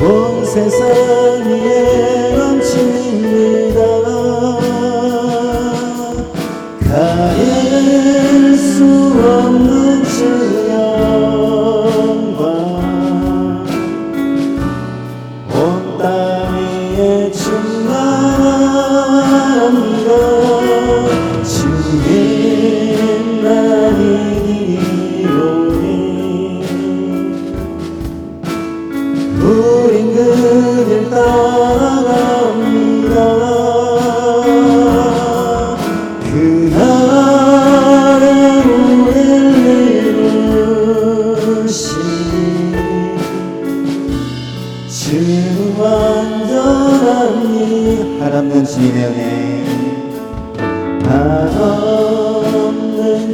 온 세상 위에 넘칩니다. 가릴 수 없는 주 영광 온 땅 위에 충만합니다. 주님 나를 이기오니 우린 그를 따라갑니다. 그날에 우릴 이루신 주는 완전하니 한없는 주님의 은혜 한없는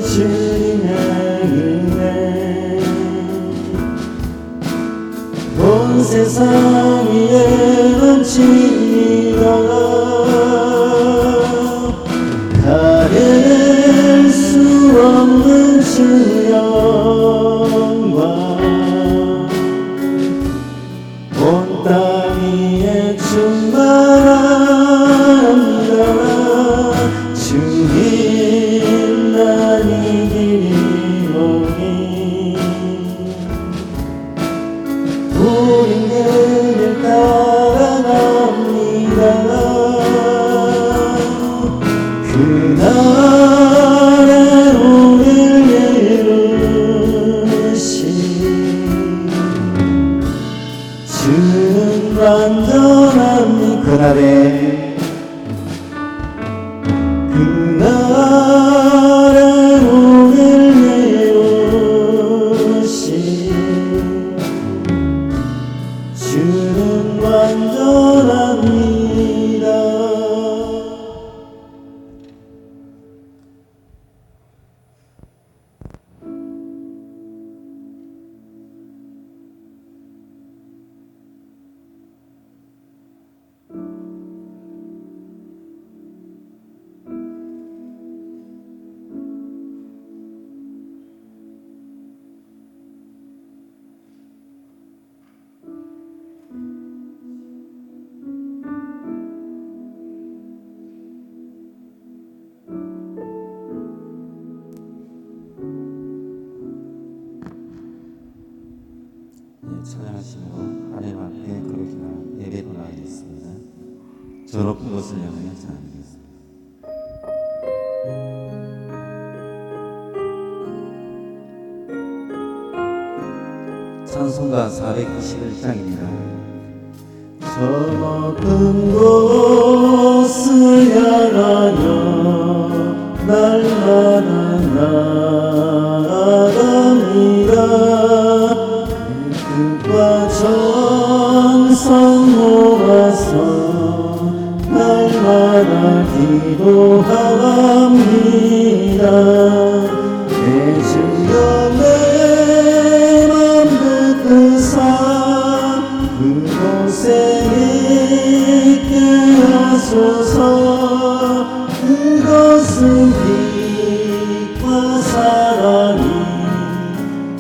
주님의 은혜 온 세상 위에 넘칩니다. 가릴 수 없는 주 영광 온 땅 위에 충만합니다. 주님 난 이기리오니 우린 그를 따라갑니다. 그날에 우릴 이루신 주는 완전하니 그날에 우릴 이루신 주는 완전합니다. 찬양하시며 하나님 앞에 거룩히 예배로 나아가겠습니다. 저 높은 곳을 향하여 찬양하겠습니다. 찬송가 491장입니다. 저 높은 곳을 향하여 날마다 나아갑니다. 과 정성 모아서 날마다 기도합니다. 내 주여 내 맘 붙드사 그곳에 있게 하소서. 그것은 빛과 사랑이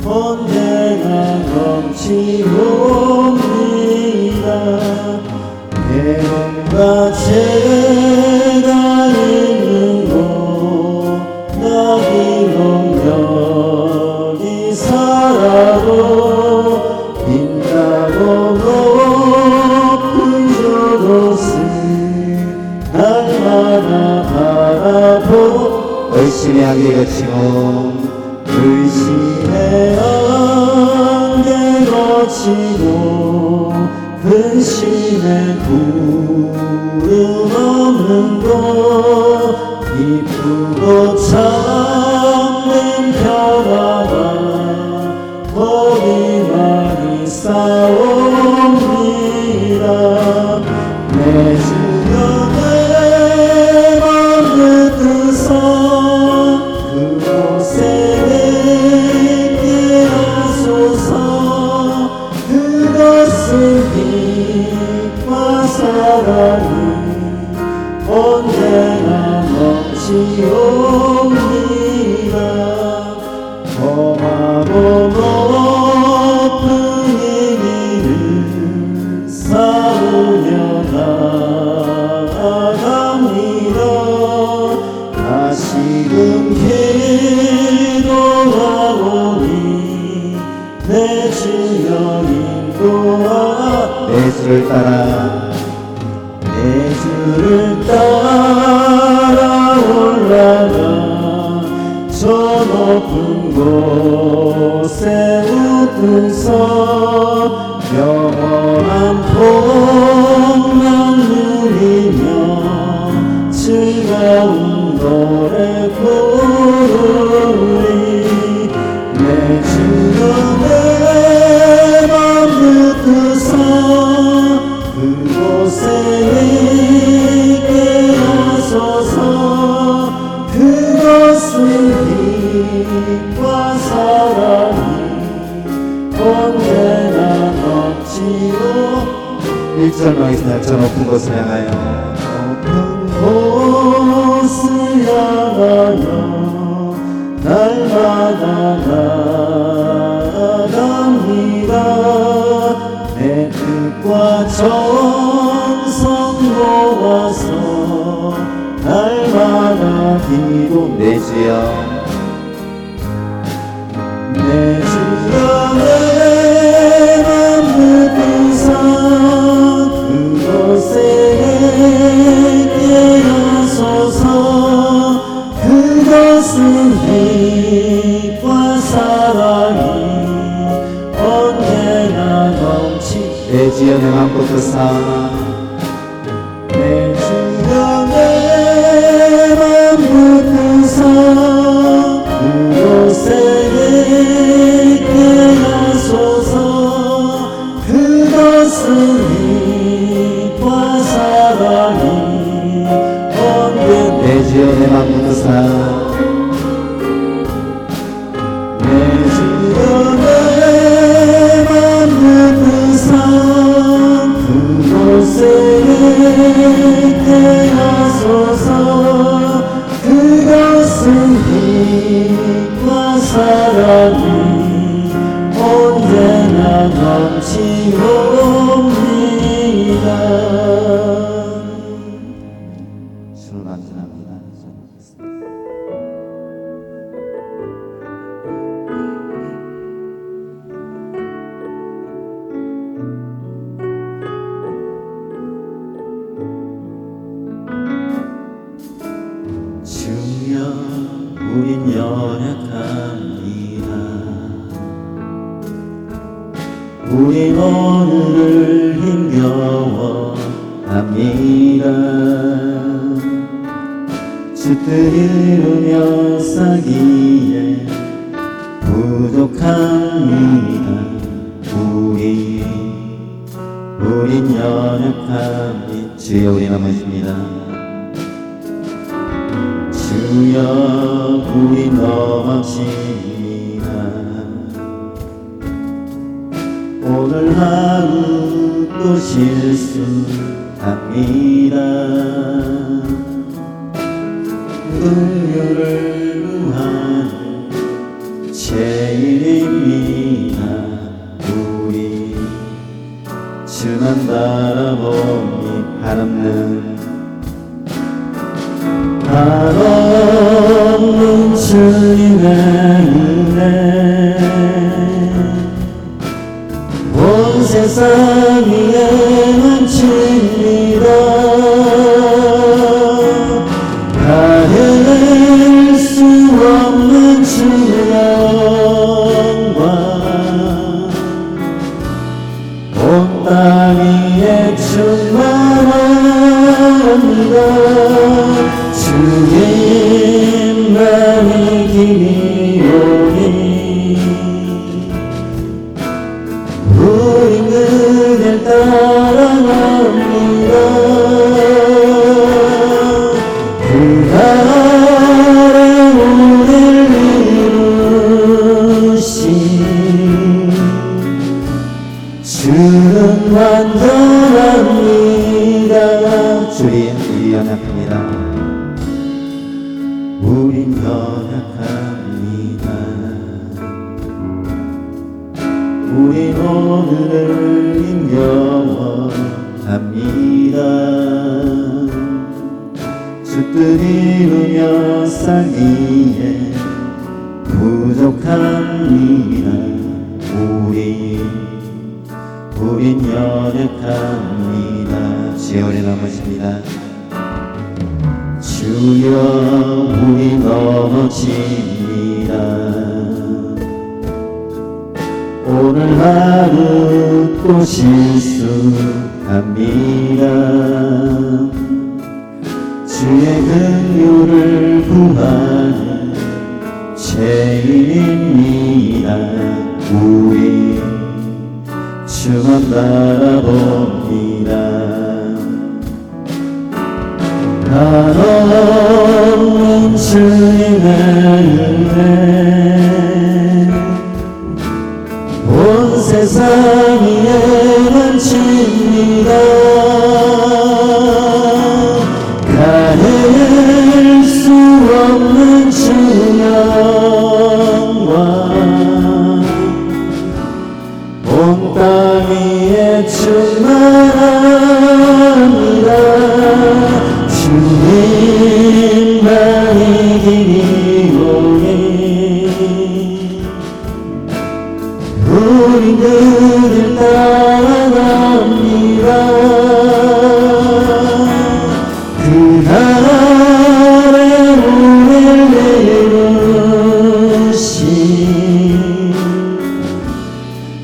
언제나 넘치옵니다. 배움과 죄가 있는 곳 나비로 여기 살아도 빛나고 높은 저곳을 날마다 바라보 의심의 안개 거치고 의심의 안개 거치고 근심의 구름 없는 곳 기쁘고 참된 평화가 거기 많이 싸웁니다. 내 주여 내 맘 붙드사 그곳에 있게 하소서. 그것은 빛과 사랑이 언제나 넘치옵니다. 내 주를 따라 내 주를 따라 올라가 저 높은 곳에 웃으서 영원한 복만 누리며 즐거운 노래 부르리 내 주여 내 맘 붙드사 그곳에 있게 하소서 그것은 빛과 사랑이 언제나 넘치고 1절 하겠습니다. 저 높은 곳을 향하여 높은 곳을 향하여 날마다 나아갑니다 내 뜻과 정성 모아서 날마다 기도 내 주여 내 주여 내 맘 붙드사 그곳에 있게 하소서 그것은 빛과 사랑이 언제나 넘치 내 주여 내 맘 붙드사 내 주여 내 맘 붙드사 그곳에 있게 하소서 그것은 빛과 사랑이 언제나 내 주여 내 맘 붙드사 내 주여 내 맘 붙드사 그곳에 있게 하소서 그것은 빛과 사랑이 언제나 넘치옵니다 주를 만진합니다. 주여 우린 연약합니다 우린 오늘을 힘겨워합니다 주 뜻 이루며 살기에 부족합니다 우린 연약합니다 주여 우리 넘어집니다. 주여 우리 넘어집니다 오늘 하루 또 실수합니다 긍휼을 구하는 죄인입니다 우리 주만 바라보니 한없는 주님의 은혜 온 세상 위에 넘칩니다 가릴 수 없는 주의 영광 온 땅 위에 충만합니다 주님만이 길이 오니 우린 그댈 따라갑니다 그 아래 우릴 이루신 주는 완전합니다 주님 우리 연약합니다. 우린 연약합니다 우린 오늘을 힘겨워합니다 주 뜻 이루며 살기에 부족합니다 우린 연약합니다 거룩합니다. 주여 우리 넘어집니다. 주여 우리 넘어집니다. 오늘 하루 또 실수합니다. 주의 긍휼을 구하는 죄인입니다. 우리 주만 바라봅니다. 한없는 주님의 은혜 온 세상 위에 넘칩니다. 가릴 수 없는 주 영광 온 땅 위에 충만합니다. 주님만이 길이오니 우린 그를 따라갑니다. 그날에 우리를 이루신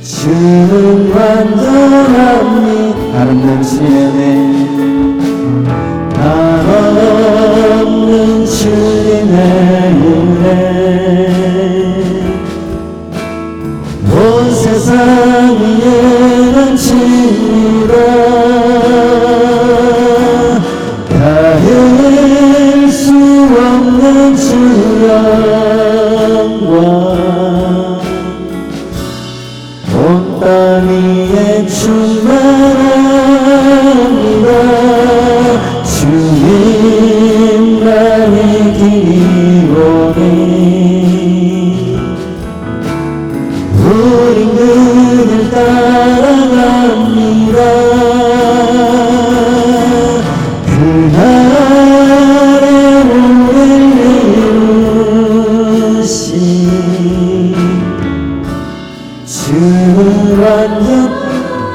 주는 완전합니다. 아름다운 주님의 은혜 한없는 주님의 은혜 온 세상 위에 넘칩니다. 가릴 수 없는 주 영광 온 땅 위에 충만합니다. 주님만이 길이오니 우린 그를 따라갑니다. 그날에 우리를 이루신 주는 완전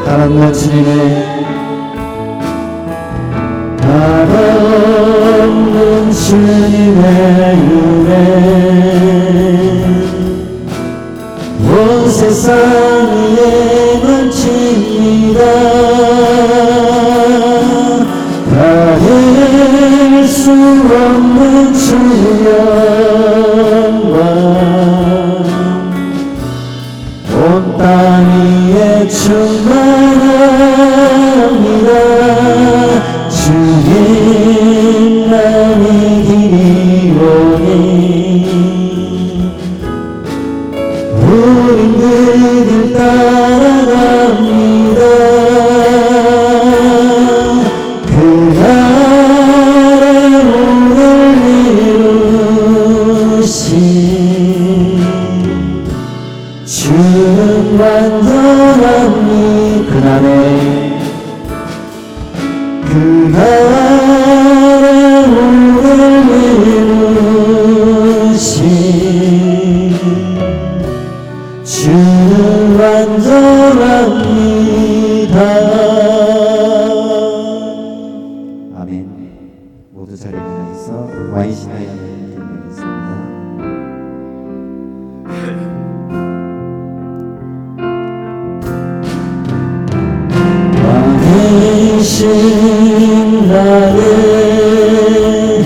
사랑과 주님의 한없는 주님의 은혜 온 세상 위에 넘칩니다. 가릴 수 없는 주 영광 온 땅 위에 충만합니다. 주님만이 길이오니 우린 그를 따라갑니다. 그날에 우리를 이루신 주는 완전합니다. 그날에 우리를 이루신 주는 완전합니다. 아멘. 모두 자리에 일어나서 와이시나이 드리겠습니다. 왕이신 나의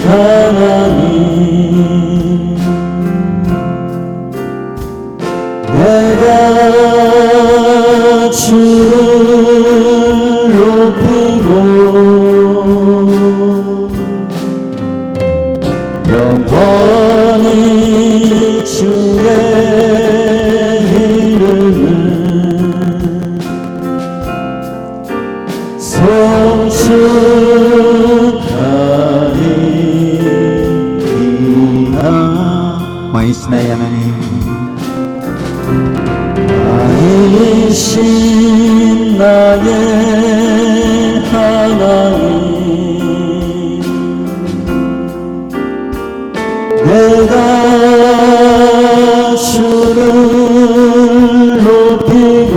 하나님 내가 주를 높이고 영원히 주의 이름을 송축하리이다. 와이시나이 하나님 아이신 나의 하나님 내가 주를 높이고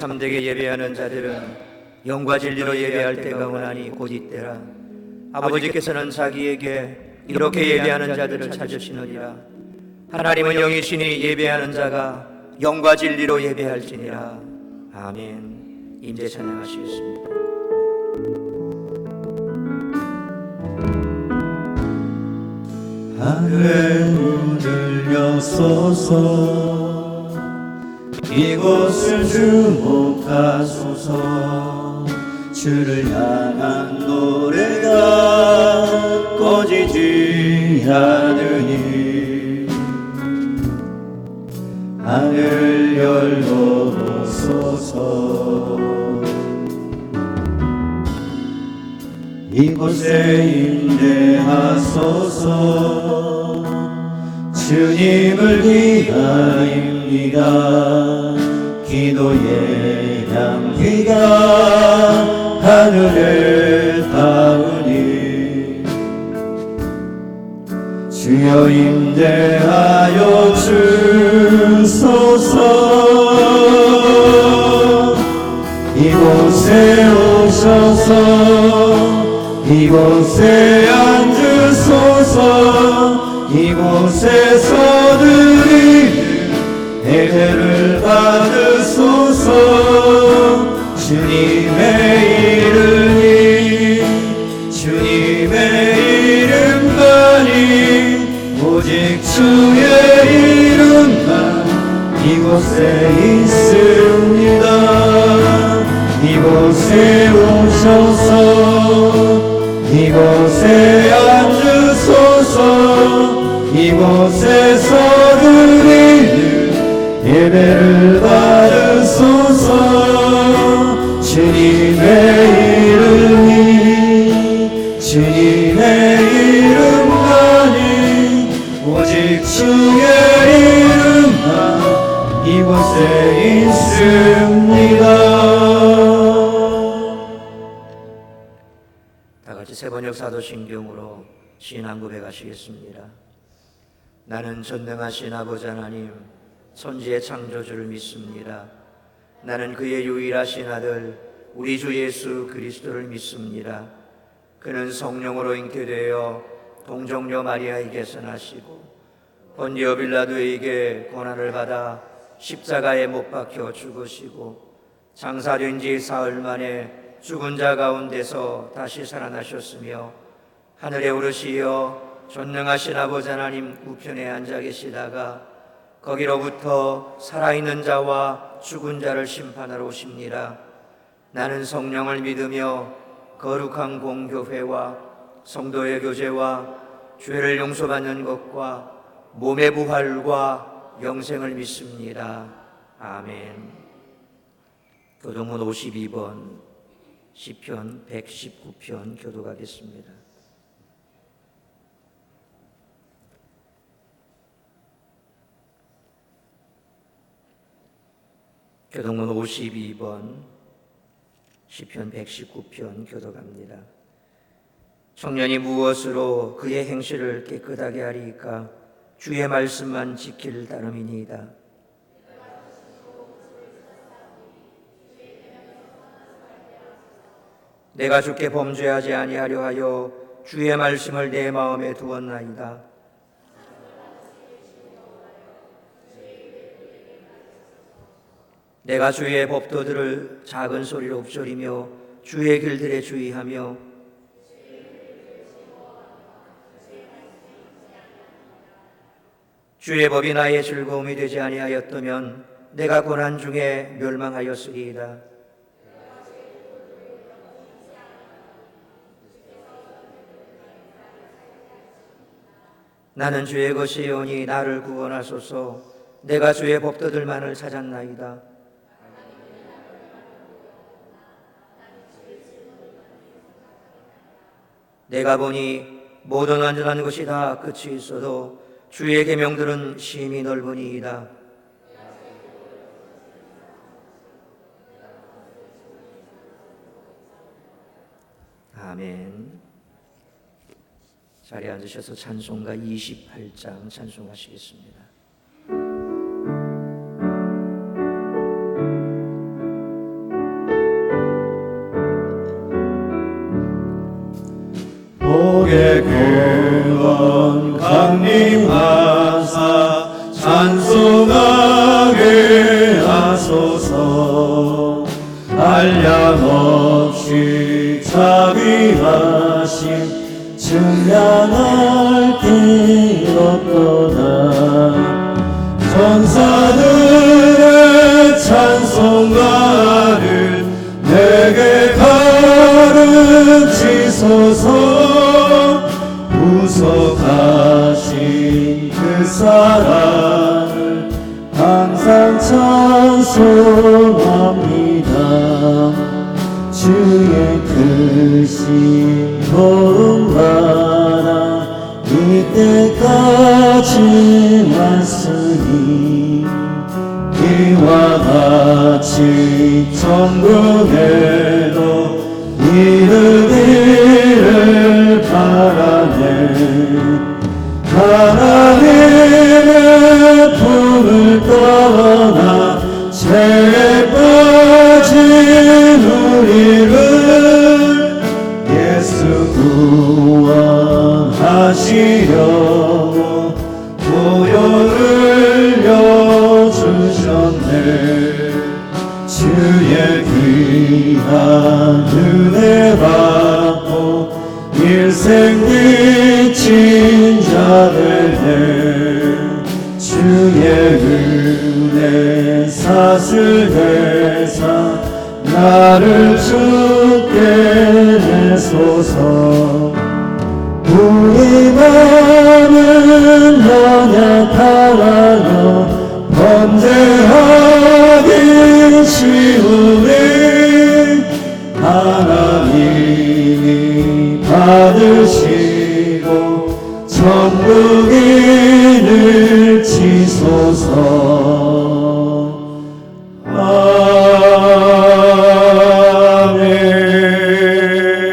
참되게 예배하는 자들은 영과 진리로 예배할 때가 오나니 곧 이때라. 아버지께서는 자기에게 이렇게 예배하는 자들을 찾으시느니라. 하나님은 영이시니 예배하는 자가 영과 진리로 예배할지니라. 아멘. 임재 찬양하시겠습니다. 하늘에 문을 여소서 이곳을 주목하소서 주를 향한 노래가 꺼지지 않으니 하늘 열어소서 이곳에 임재하소서 주님을 기다립니다. 기도의 향기가 하늘에 닿으니 주여 임재하여 주소서 이곳에 오셔서 이곳에 앉으소서 이곳에서 드리는 예배를 받으소서 주님의 이름만이 오직 주의 이름만 이곳에 있습니다. 이곳에 오셔서 이곳에 앉으소서 이곳에서 드리는 예배를 받으소서 주님의 이름만이 오직 주의 이름만 이곳에 있습니다. 다같이 세번역 사도신경으로 신앙 고백하시겠습니다. 나는 전능하신 아버지 하나님 천지의 창조주를 믿습니다. 나는 그의 유일하신 아들 우리 주 예수 그리스도를 믿습니다. 그는 성령으로 잉태되어 동정녀 마리아에게서 나시고 본디오 빌라도에게 고난을 받아 십자가에 못 박혀 죽으시고 장사된 지 사흘 만에 죽은 자 가운데서 다시 살아나셨으며 하늘에 오르시어 전능하신 아버지 하나님 우편에 앉아 계시다가 거기로부터 살아있는 자와 죽은 자를 심판하러 오십니다. 나는 성령을 믿으며 거룩한 공교회와 성도의 교제와 죄를 용서받는 것과 몸의 부활과 영생을 믿습니다. 아멘. 교동문 52번 시편 119편 교독하겠습니다. 교동문 52번 시편 119편 교독합니다. 청년이 무엇으로 그의 행실을 깨끗하게 하리까 주의 말씀만 지킬 따름이니이다. 내가 주께 범죄하지 아니하려 하여 주의 말씀을 내 마음에 두었나이다. 내가 주의 법도들을 작은 소리로 읊조리며 주의 길들에 주의하며 주의 법이 나의 즐거움이 되지 아니하였다면 내가 고난 중에 멸망하였으리이다. 나는 주의 것이오니 나를 구원하소서. 내가 주의 법도들만을 찾았나이다. 내가 보니 모든 완전한 것이 다 끝이 있어도 주의 계명들은 심히 넓으니이다. 아멘. 자리에 앉으셔서 찬송가 28장 찬송하시겠습니다. 강림하사 찬송하게 하소서. 한량없이 자비하심 증량할 길 없도다. 전사들의 찬송가를 내게 가르치소서. 구속하신 그 사랑을 항상 찬송합니다. 주의 크신 도움 받아 이때까지 왔으니 이와 같이 천국에도 이르기를 바라네. 하나님의 품을 떠나 죄에 빠진 우리를 예수 구원하시려고 보혈을 흘려주셨네. 주의 귀한 은혜 받고 일생 미친 자들 내 주의 은혜 사슬대사 나를 주께 내소서. 우리 마음은 연약하여 범죄하기 쉬우니 하나님이 받으시고 천국인을 치소서.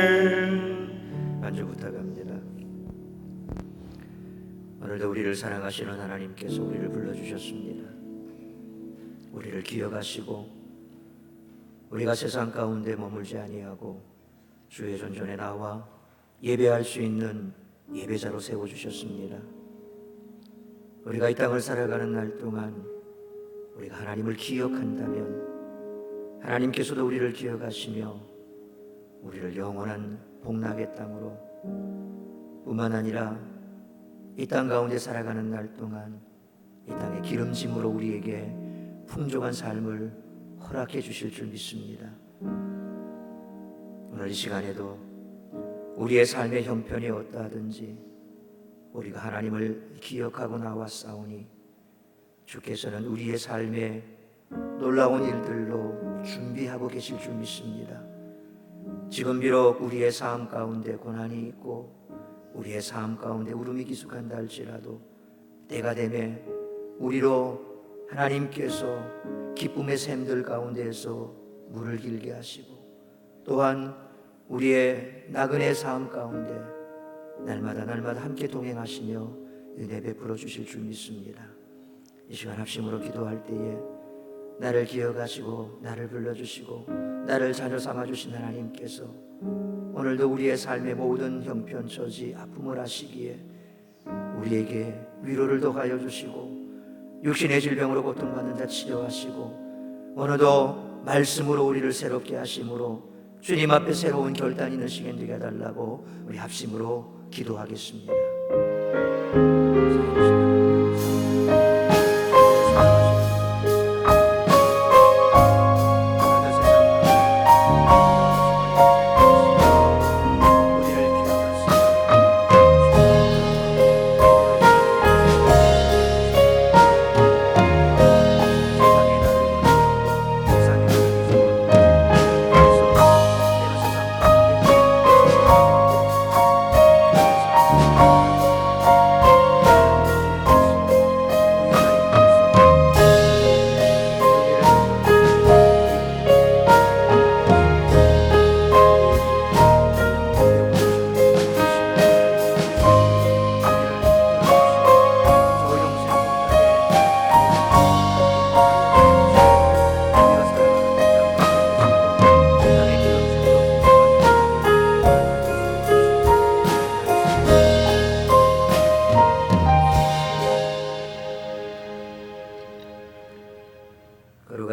아멘. 간절 부탁합니다. 오늘도 우리를 사랑하시는 하나님께서 우리를 불러주셨습니다. 우리를 기억하시고 우리가 세상 가운데 머물지 아니하고 주의 전전에 나와 예배할 수 있는 예배자로 세워주셨습니다. 우리가 이 땅을 살아가는 날 동안 우리가 하나님을 기억한다면 하나님께서도 우리를 기억하시며 우리를 영원한 복락의 땅으로 뿐만 아니라 이 땅 가운데 살아가는 날 동안 이 땅의 기름짐으로 우리에게 풍족한 삶을 허락해 주실 줄 믿습니다. 오늘 이 시간에도 우리의 삶의 형편이 어떠하든지 우리가 하나님을 기억하고 나왔사오니 주께서는 우리의 삶에 놀라운 일들로 준비하고 계실 줄 믿습니다. 지금 비록 우리의 삶 가운데 고난이 있고 우리의 삶 가운데 울음이 기숙한다 할지라도 때가 되매 우리로 하나님께서 기쁨의 샘들 가운데에서 물을 길게 하시고 또한 우리의 나그네 삶 가운데 날마다 함께 동행하시며 은혜 베풀어 주실 줄 믿습니다. 이 시간 합심으로 기도할 때에 나를 기억하시고 나를 불러주시고 나를 자녀 삼아주신 하나님께서 오늘도 우리의 삶의 모든 형편 처지 아픔을 아시기에 우리에게 위로를 더하여 주시고 육신의 질병으로 고통받는 자 치료하시고 오늘도 말씀으로 우리를 새롭게 하심으로 주님 앞에 새로운 결단 있는 시간 되게 해달라고 우리 합심으로 기도하겠습니다.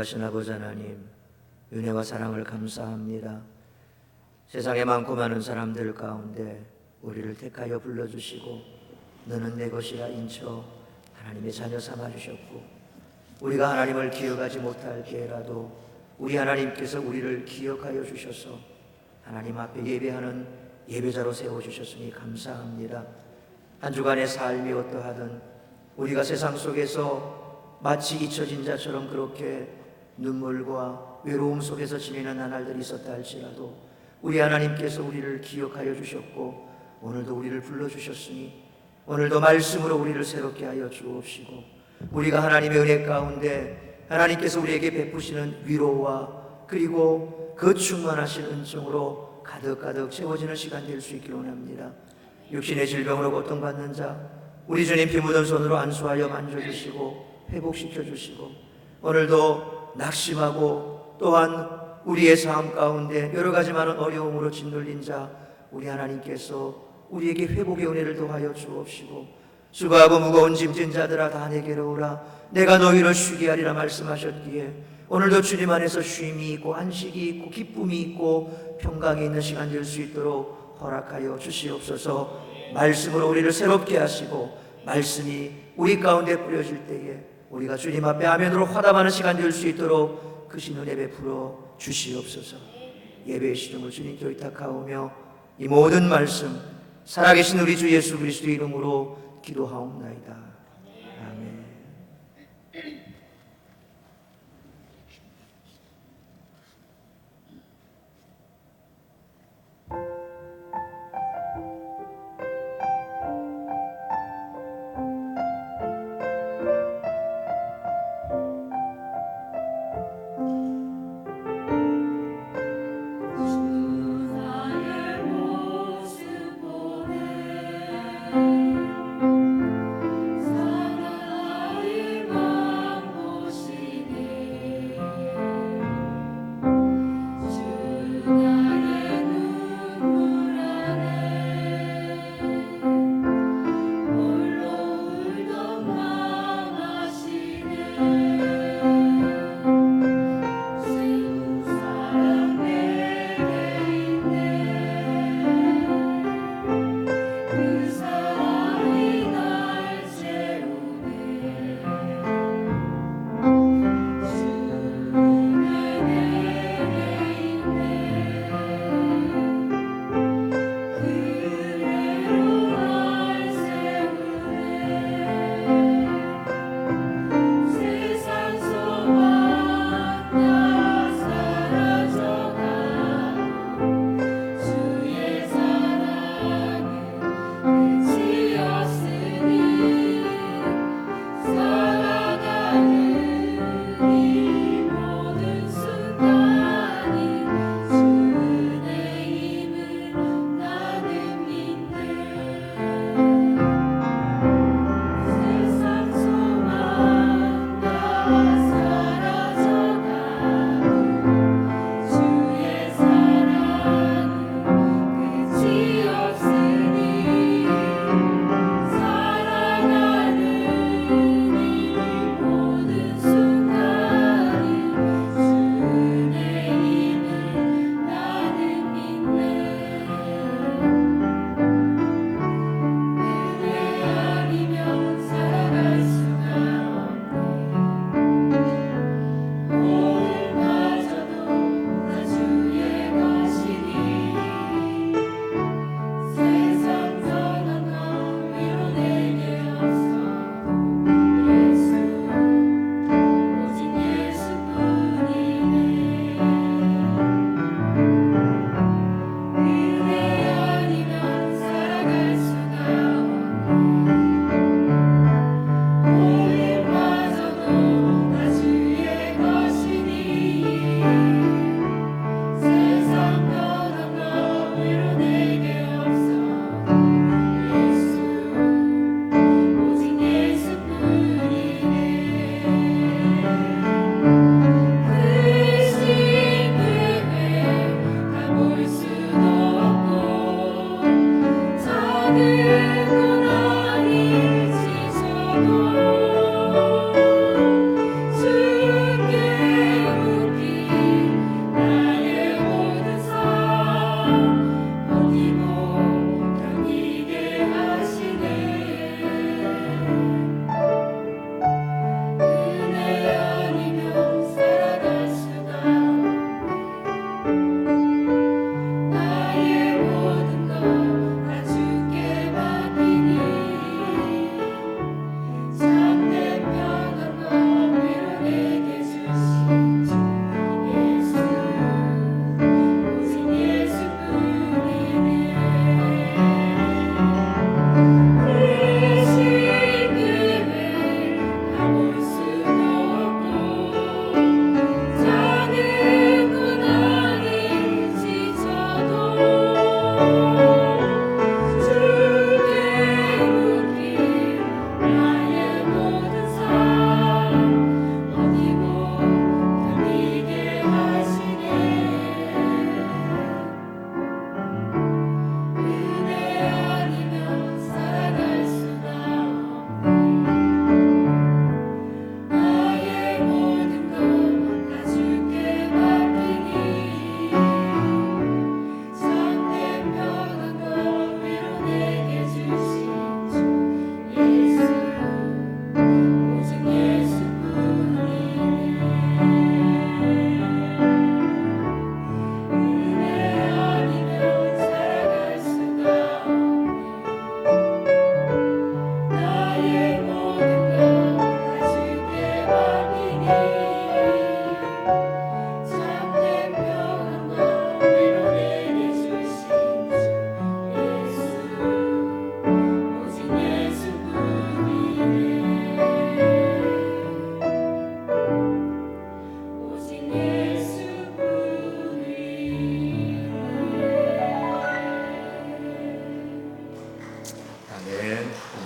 전능하신 아버지 하나님, 은혜와 사랑을 감사합니다. 세상에 많고 많은 사람들 가운데 우리를 택하여 불러주시고 너는 내 것이라 인쳐 하나님의 자녀 삼아주셨고, 우리가 하나님을 기억하지 못할 때라도 우리 하나님께서 우리를 기억하여 주셔서 하나님 앞에 예배하는 예배자로 세워주셨으니 감사합니다. 한 주간의 삶이 어떠하든 우리가 세상 속에서 마치 잊혀진 자처럼 그렇게 눈물과 외로움 속에서 지내는 나날들이 있었다 할지라도 우리 하나님께서 우리를 기억하여 주셨고 오늘도 우리를 불러주셨으니 오늘도 말씀으로 우리를 새롭게 하여 주옵시고, 우리가 하나님의 은혜 가운데 하나님께서 우리에게 베푸시는 위로와 그리고 그 충만하신 은총으로 가득가득 채워지는 시간 될 수 있기를 원합니다. 육신의 질병으로 고통받는 자 우리 주님 피 묻은 손으로 안수하여 만져주시고 회복시켜주시고, 오늘도 낙심하고 또한 우리의 삶 가운데 여러 가지 많은 어려움으로 짓눌린 자 우리 하나님께서 우리에게 회복의 은혜를 더하여 주옵시고, 수고하고 무거운 짐진 자들아 다 내게로 오라 내가 너희를 쉬게 하리라 말씀하셨기에 오늘도 주님 안에서 쉼이 있고 안식이 있고 기쁨이 있고 평강이 있는 시간 될 수 있도록 허락하여 주시옵소서. 말씀으로 우리를 새롭게 하시고 말씀이 우리 가운데 뿌려질 때에 우리가 주님 앞에 아멘으로 화답하는 시간 될 수 있도록 크신 은혜 베풀어 주시옵소서. 예배의 시중을 주님께 의탁하오며 이 모든 말씀 살아계신 우리 주 예수 그리스도의 이름으로 기도하옵나이다. 아멘. 사랑하리 맘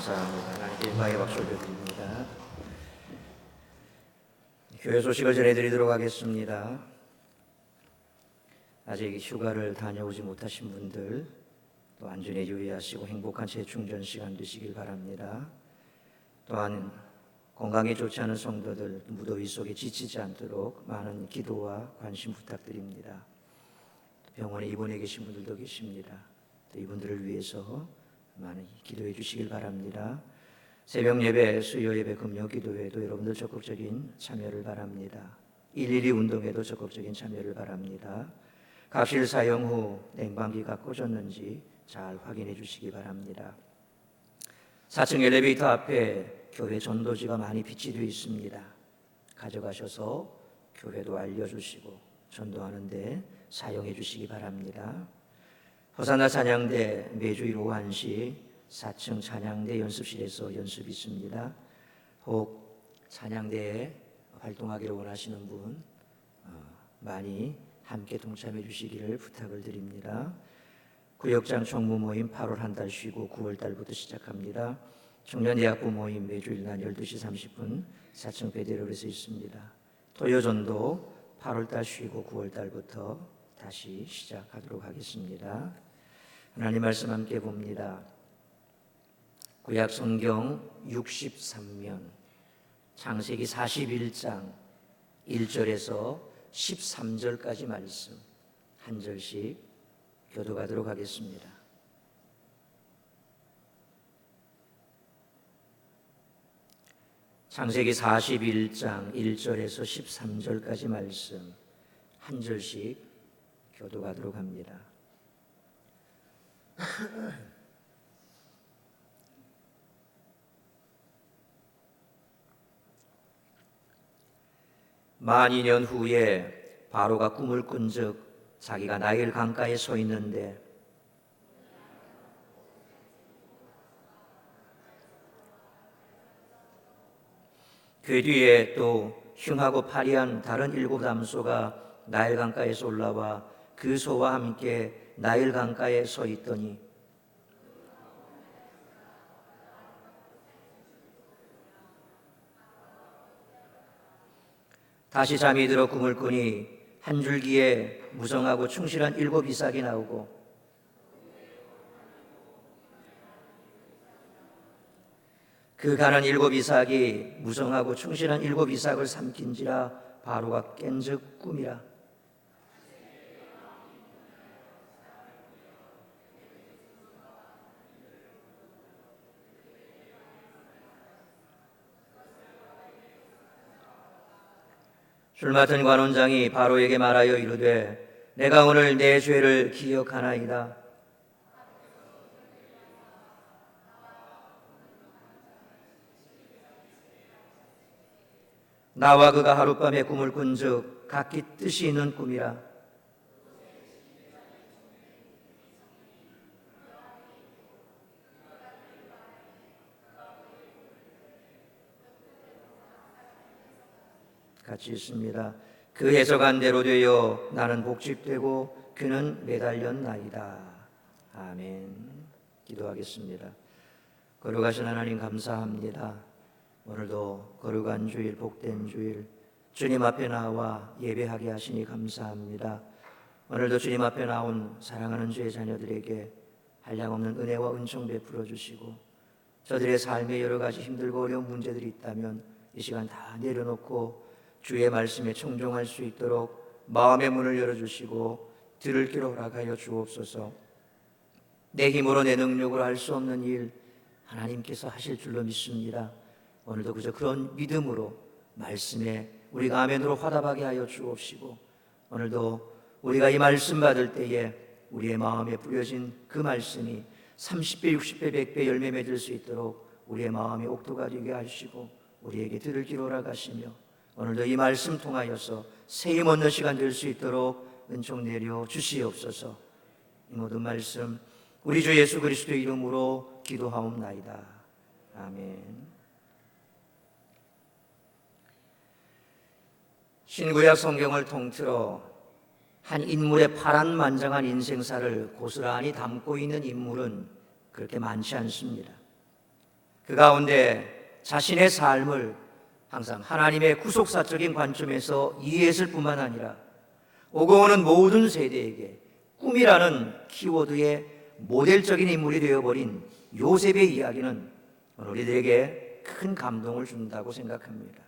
감사합니다. 하나님께 영광의 박수를 드립니다. 교회 소식을 전해드리도록 하겠습니다. 아직 휴가를 다녀오지 못하신 분들 또 안전에 유의하시고 행복한 재충전 시간 되시길 바랍니다. 또한 건강에 좋지 않은 성도들 무더위 속에 지치지 않도록 많은 기도와 관심 부탁드립니다. 병원에 입원해 계신 분들도 계십니다. 또 이분들을 위해서 많이 기도해 주시길 바랍니다. 새벽 예배, 수요 예배, 금요 기도회도 여러분들 적극적인 참여를 바랍니다. 112 운동에도 적극적인 참여를 바랍니다. 갑실 사용 후 냉방기가 꺼졌는지 잘 확인해 주시기 바랍니다. 4층 엘리베이터 앞에 교회 전도지가 많이 비치되어 있습니다. 가져가셔서 교회도 알려주시고 전도하는데 사용해 주시기 바랍니다. 호산나 찬양대 매주일 오후 1시 4층 찬양대 연습실에서 연습이 있습니다. 혹 찬양대에 활동하기를 원하시는 분 많이 함께 동참해 주시기를 부탁을 드립니다. 구역장 총무 모임 8월 한 달 쉬고 9월 달부터 시작합니다. 청년대학부 모임 매주일 낮 12시 30분 4층 베드로에서 있습니다. 토요전도 8월 달 쉬고 9월 달부터 다시 시작하도록 하겠습니다. 하나님 말씀 함께 봅니다. 구약 성경 63면 창세기 41장 1절에서 13절까지 말씀 한 절씩 교독하도록 하겠습니다. 창세기 41장 1절에서 13절까지 말씀 한 절씩 교독하도록 합니다. 만 2년 후에 바로가 꿈을 꾼즉 자기가 나일 강가에 서 있는데 그 뒤에 또 흉하고 파리한 다른 7 담소가 나일 강가에서 올라와 그 소와 함께 나일 강가에 서 있더니 다시 잠이 들어 꿈을 꾸니 한 줄기에 무성하고 충실한 7 이삭이 나오고 그 가는 7 이삭이 무성하고 충실한 7 이삭을 삼킨지라 바로가 깬즉 꿈이라. 술 맡은 관원장이 바로에게 말하여 이르되 내가 오늘 내 죄를 기억하나이다. 나와 그가 하룻밤에 꿈을 꾼즉 각기 뜻이 있는 꿈이라. 같이 있습니다. 그 해석한 대로 되어 나는 복직되고 그는 매달렸나이다. 아멘. 기도하겠습니다. 거룩하신 하나님 감사합니다. 오늘도 거룩한 주일, 복된 주일 주님 앞에 나와 예배하게 하시니 감사합니다. 오늘도 주님 앞에 나온 사랑하는 주의 자녀들에게 한량없는 은혜와 은총 베풀어 주시고 저들의 삶에 여러 가지 힘들고 어려운 문제들이 있다면 이 시간 다 내려놓고 주의 말씀에 청종할 수 있도록 마음의 문을 열어주시고 들을 귀로 허락하여 주옵소서. 내 힘으로 내 능력으로 할 수 없는 일 하나님께서 하실 줄로 믿습니다. 오늘도 그저 그런 믿음으로 말씀에 우리가 아멘으로 화답하게 하여 주옵시고 오늘도 우리가 이 말씀 받을 때에 우리의 마음에 뿌려진 그 말씀이 30배, 60배, 100배 열매 맺을 수 있도록 우리의 마음이 옥토가 되게 하시고 우리에게 들을 귀로 허락하시며 오늘도 이 말씀 통하여서 세임 얻는 시간 될 수 있도록 은총 내려 주시옵소서. 이 모든 말씀 우리 주 예수 그리스도의 이름으로 기도하옵나이다. 아멘. 신구약 성경을 통틀어 한 인물의 파란만장한 인생사를 고스란히 담고 있는 인물은 그렇게 많지 않습니다. 그 가운데 자신의 삶을 항상 하나님의 구속사적인 관점에서 이해했을 뿐만 아니라 오고 오는 모든 세대에게 꿈이라는 키워드의 모델적인 인물이 되어버린 요셉의 이야기는 우리들에게 큰 감동을 준다고 생각합니다.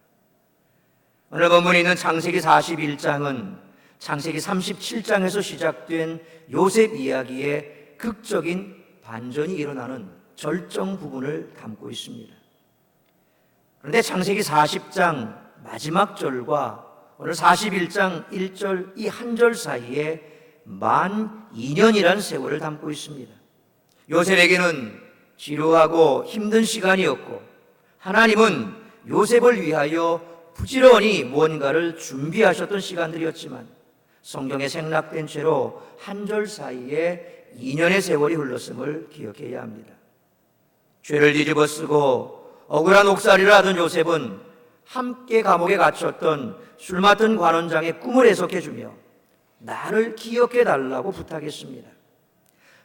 오늘 본문에 있는 창세기 41장은 창세기 37장에서 시작된 요셉 이야기의 극적인 반전이 일어나는 절정 부분을 담고 있습니다. 그런데 창세기 40장 마지막 절과 오늘 41장 1절 이 한 절 사이에 만 2년이라는 세월을 담고 있습니다. 요셉에게는 지루하고 힘든 시간이었고 하나님은 요셉을 위하여 부지런히 무언가를 준비하셨던 시간들이었지만 성경에 생략된 채로 한 절 사이에 2년의 세월이 흘렀음을 기억해야 합니다. 죄를 뒤집어 쓰고 억울한 옥살이를 하던 요셉은 함께 감옥에 갇혔던 술 맡은 관원장의 꿈을 해석해주며 나를 기억해 달라고 부탁했습니다.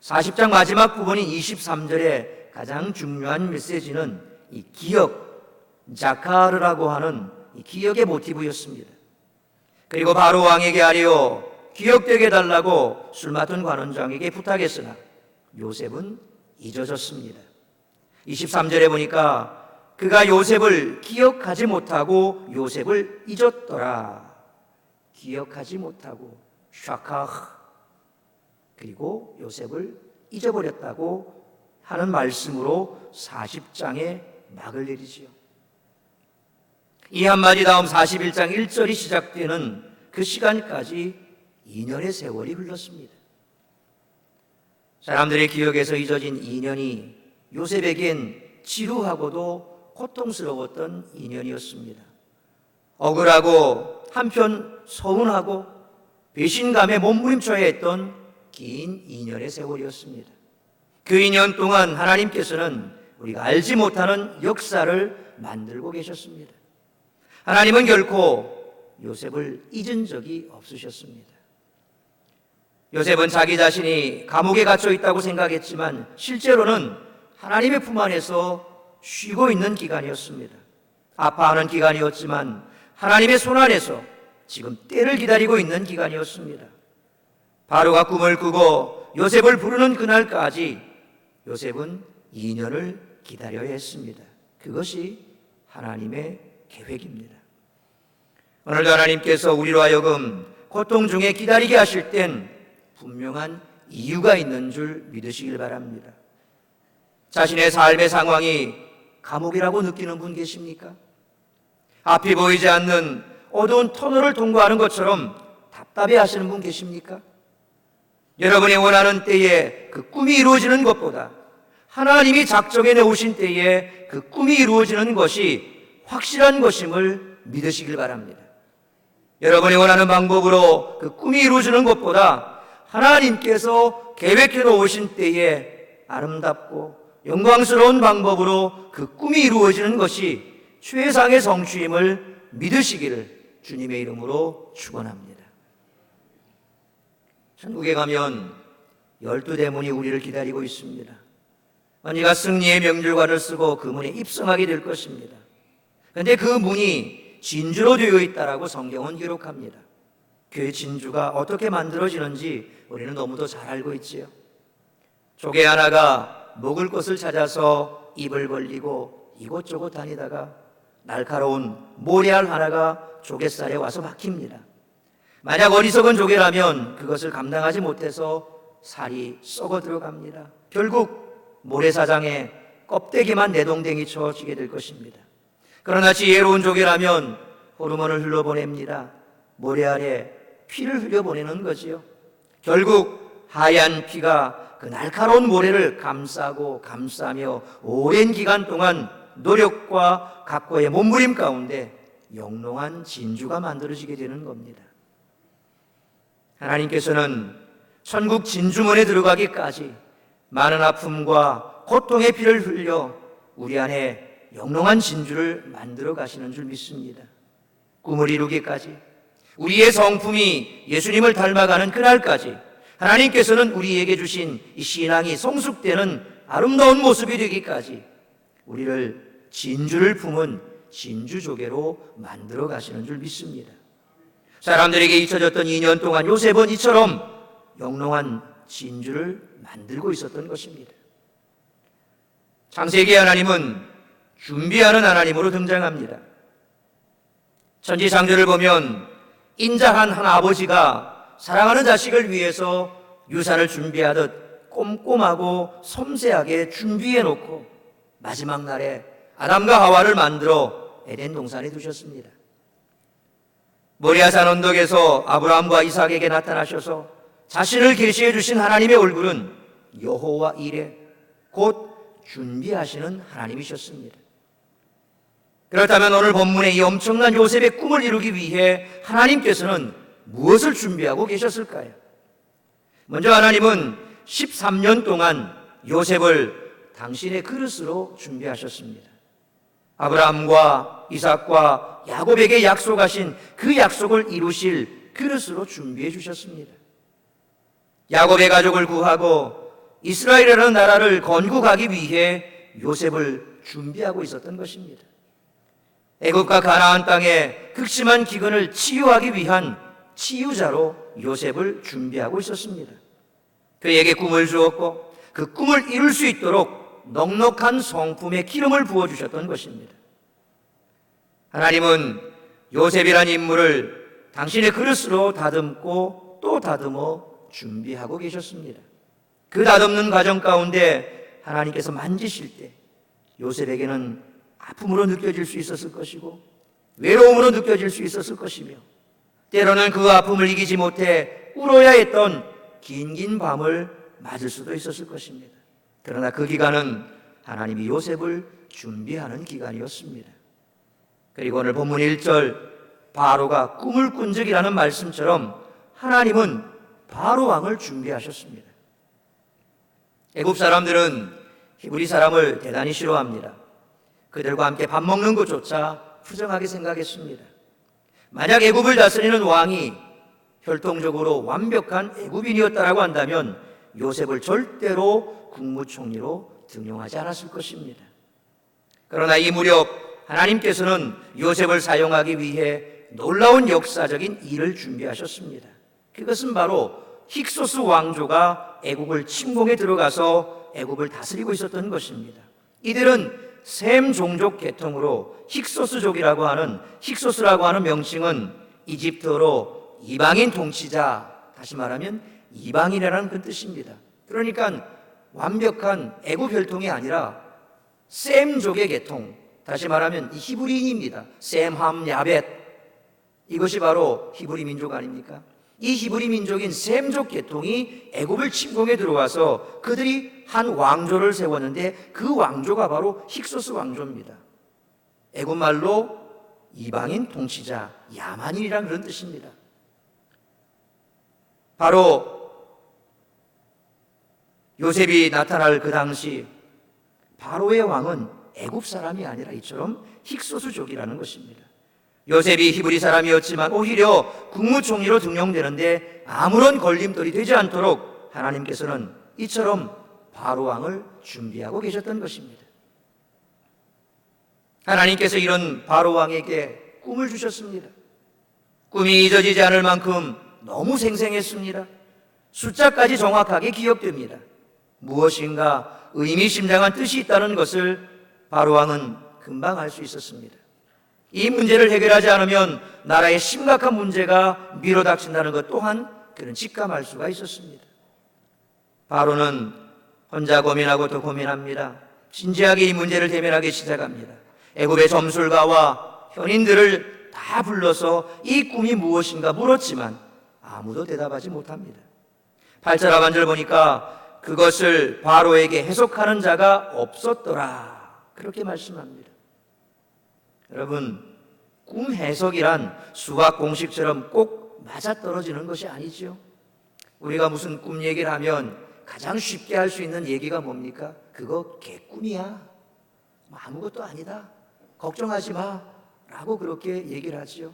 40장 마지막 부분인 23절의 가장 중요한 메시지는 이 기억, 자카르라고 하는 이 기억의 모티브였습니다. 그리고 바로 왕에게 하려 기억되게 해달라고 술 맡은 관원장에게 부탁했으나 요셉은 잊어졌습니다. 23절에 보니까 그가 요셉을 기억하지 못하고 요셉을 잊었더라. 기억하지 못하고 샤카흐 그리고 요셉을 잊어버렸다고 하는 말씀으로 40장에 막을 내리지요. 이 한마디 다음 41장 1절이 시작되는 그 시간까지 2년의 세월이 흘렀습니다. 사람들의 기억에서 잊어진 2년이 요셉에겐 지루하고도 고통스러웠던 2년이었습니다. 억울하고 한편 서운하고 배신감에 몸부림쳐야 했던 긴 2년의 세월이었습니다. 그 2년 동안 하나님께서는 우리가 알지 못하는 역사를 만들고 계셨습니다. 하나님은 결코 요셉을 잊은 적이 없으셨습니다. 요셉은 자기 자신이 감옥에 갇혀 있다고 생각했지만 실제로는 하나님의 품 안에서 쉬고 있는 기간이었습니다. 아파하는 기간이었지만 하나님의 손 안에서 지금 때를 기다리고 있는 기간이었습니다. 바로가 꿈을 꾸고 요셉을 부르는 그날까지 요셉은 2년을 기다려야 했습니다. 그것이 하나님의 계획입니다. 오늘도 하나님께서 우리로 하여금 고통 중에 기다리게 하실 땐 분명한 이유가 있는 줄 믿으시길 바랍니다. 자신의 삶의 상황이 감옥이라고 느끼는 분 계십니까? 앞이 보이지 않는 어두운 터널을 통과하는 것처럼 답답해 하시는 분 계십니까? 여러분이 원하는 때에 그 꿈이 이루어지는 것보다 하나님이 작정해 놓으신 때에 그 꿈이 이루어지는 것이 확실한 것임을 믿으시길 바랍니다. 여러분이 원하는 방법으로 그 꿈이 이루어지는 것보다 하나님께서 계획해 놓으신 때에 아름답고 영광스러운 방법으로 그 꿈이 이루어지는 것이 최상의 성취임을 믿으시기를 주님의 이름으로 축원합니다. 천국에 가면 12대문이 우리를 기다리고 있습니다. 언니가 승리의 명줄관을 쓰고 그 문에 입성하게 될 것입니다. 그런데 그 문이 진주로 되어 있다라고 성경은 기록합니다. 그 진주가 어떻게 만들어지는지 우리는 너무도 잘 알고 있지요. 조개 하나가 먹을 것을 찾아서 입을 벌리고 이곳저곳 다니다가 날카로운 모래알 하나가 조갯살에 와서 박힙니다. 만약 어리석은 조개라면 그것을 감당하지 못해서 살이 썩어 들어갑니다. 결국 모래사장에 껍데기만 내동댕이 쳐지게 될 것입니다. 그러나 지혜로운 조개라면 호르몬을 흘려보냅니다. 모래알에 피를 흘려보내는 거지요. 결국 하얀 피가 그 날카로운 모래를 감싸고 감싸며 오랜 기간 동안 노력과 각고의 몸부림 가운데 영롱한 진주가 만들어지게 되는 겁니다. 하나님께서는 천국 진주문에 들어가기까지 많은 아픔과 고통의 피를 흘려 우리 안에 영롱한 진주를 만들어 가시는 줄 믿습니다. 꿈을 이루기까지 우리의 성품이 예수님을 닮아가는 그날까지 하나님께서는 우리에게 주신 이 신앙이 성숙되는 아름다운 모습이 되기까지 우리를 진주를 품은 진주조개로 만들어 가시는 줄 믿습니다. 사람들에게 잊혀졌던 2년 동안 요셉은 이처럼 영롱한 진주를 만들고 있었던 것입니다. 창세기 하나님은 준비하는 하나님으로 등장합니다. 천지창조를 보면 인자한 한 아버지가 사랑하는 자식을 위해서 유산을 준비하듯 꼼꼼하고 섬세하게 준비해 놓고 마지막 날에 아담과 하와를 만들어 에덴 동산에 두셨습니다. 모리아산 언덕에서 아브라함과 이삭에게 나타나셔서 자신을 계시해 주신 하나님의 얼굴은 여호와 이레, 곧 준비하시는 하나님이셨습니다. 그렇다면 오늘 본문의 이 엄청난 요셉의 꿈을 이루기 위해 하나님께서는 무엇을 준비하고 계셨을까요? 먼저 하나님은 13년 동안 요셉을 당신의 그릇으로 준비하셨습니다. 아브라함과 이삭과 야곱에게 약속하신 그 약속을 이루실 그릇으로 준비해 주셨습니다. 야곱의 가족을 구하고 이스라엘이라는 나라를 건국하기 위해 요셉을 준비하고 있었던 것입니다. 애굽과 가나안 땅의 극심한 기근을 치유하기 위한 치유자로 요셉을 준비하고 있었습니다. 그에게 꿈을 주었고 그 꿈을 이룰 수 있도록 넉넉한 성품에 기름을 부어주셨던 것입니다. 하나님은 요셉이라는 인물을 당신의 그릇으로 다듬고 또 다듬어 준비하고 계셨습니다. 그 다듬는 과정 가운데 하나님께서 만지실 때 요셉에게는 아픔으로 느껴질 수 있었을 것이고 외로움으로 느껴질 수 있었을 것이며 때로는 그 아픔을 이기지 못해 울어야 했던 긴 밤을 맞을 수도 있었을 것입니다. 그러나 그 기간은 하나님이 요셉을 준비하는 기간이었습니다. 그리고 오늘 본문 1절 바로가 꿈을 꾼 적이라는 말씀처럼 하나님은 바로 왕을 준비하셨습니다. 애굽 사람들은 히브리 사람을 대단히 싫어합니다. 그들과 함께 밥 먹는 것조차 부정하게 생각했습니다. 만약 애굽을 다스리는 왕이 혈통적으로 완벽한 애굽인이었다라고 한다면 요셉을 절대로 국무총리로 등용하지 않았을 것입니다. 그러나 이 무렵 하나님께서는 요셉을 사용하기 위해 놀라운 역사적인 일을 준비하셨습니다. 그것은 바로 힉소스 왕조가 애국을 침공해 들어가서 애국을 다스리고 있었던 것입니다. 이들은 셈 종족 계통으로 힉소스족이라고 하는, 힉소스라고 하는 명칭은 이집트어로 이방인 통치자, 다시 말하면 이방인이라는 그 뜻입니다. 그러니까 완벽한 애국 혈통이 아니라 셈족의 계통, 다시 말하면 이 히브리인입니다. 셈, 함, 야벳, 이것이 바로 히브리 민족 아닙니까? 이 히브리 민족인 셈족 계통이 애굽을 침공해 들어와서 그들이 한 왕조를 세웠는데 그 왕조가 바로 힉소스 왕조입니다. 애굽 말로 이방인 통치자, 야만인이라는 그런 뜻입니다. 바로 요셉이 나타날 그 당시 바로의 왕은 애굽 사람이 아니라 이처럼 힉소스족이라는 것입니다. 요셉이 히브리 사람이었지만 오히려 국무총리로 등용되는데 아무런 걸림돌이 되지 않도록 하나님께서는 이처럼 바로 왕을 준비하고 계셨던 것입니다. 하나님께서 이런 바로 왕에게 꿈을 주셨습니다. 꿈이 잊어지지 않을 만큼 너무 생생했습니다. 숫자까지 정확하게 기억됩니다. 무엇인가 의미심장한 뜻이 있다는 것을 바로 왕은 금방 알 수 있었습니다. 이 문제를 해결하지 않으면 나라의 심각한 문제가 밀어닥친다는 것 또한 그는 직감할 수가 있었습니다. 바로는 혼자 고민하고 또 고민합니다. 진지하게 이 문제를 대면하기 시작합니다. 애굽의 점술가와 현인들을 다 불러서 이 꿈이 무엇인가 물었지만 아무도 대답하지 못합니다. 8절 하반절 보니까 그것을 바로에게 해석하는 자가 없었더라, 그렇게 말씀합니다. 여러분, 꿈 해석이란 수학 공식처럼 꼭 맞아떨어지는 것이 아니죠. 우리가 무슨 꿈 얘기를 하면 가장 쉽게 할 수 있는 얘기가 뭡니까? 그거 개꿈이야, 아무것도 아니다, 걱정하지 마 라고 그렇게 얘기를 하지요.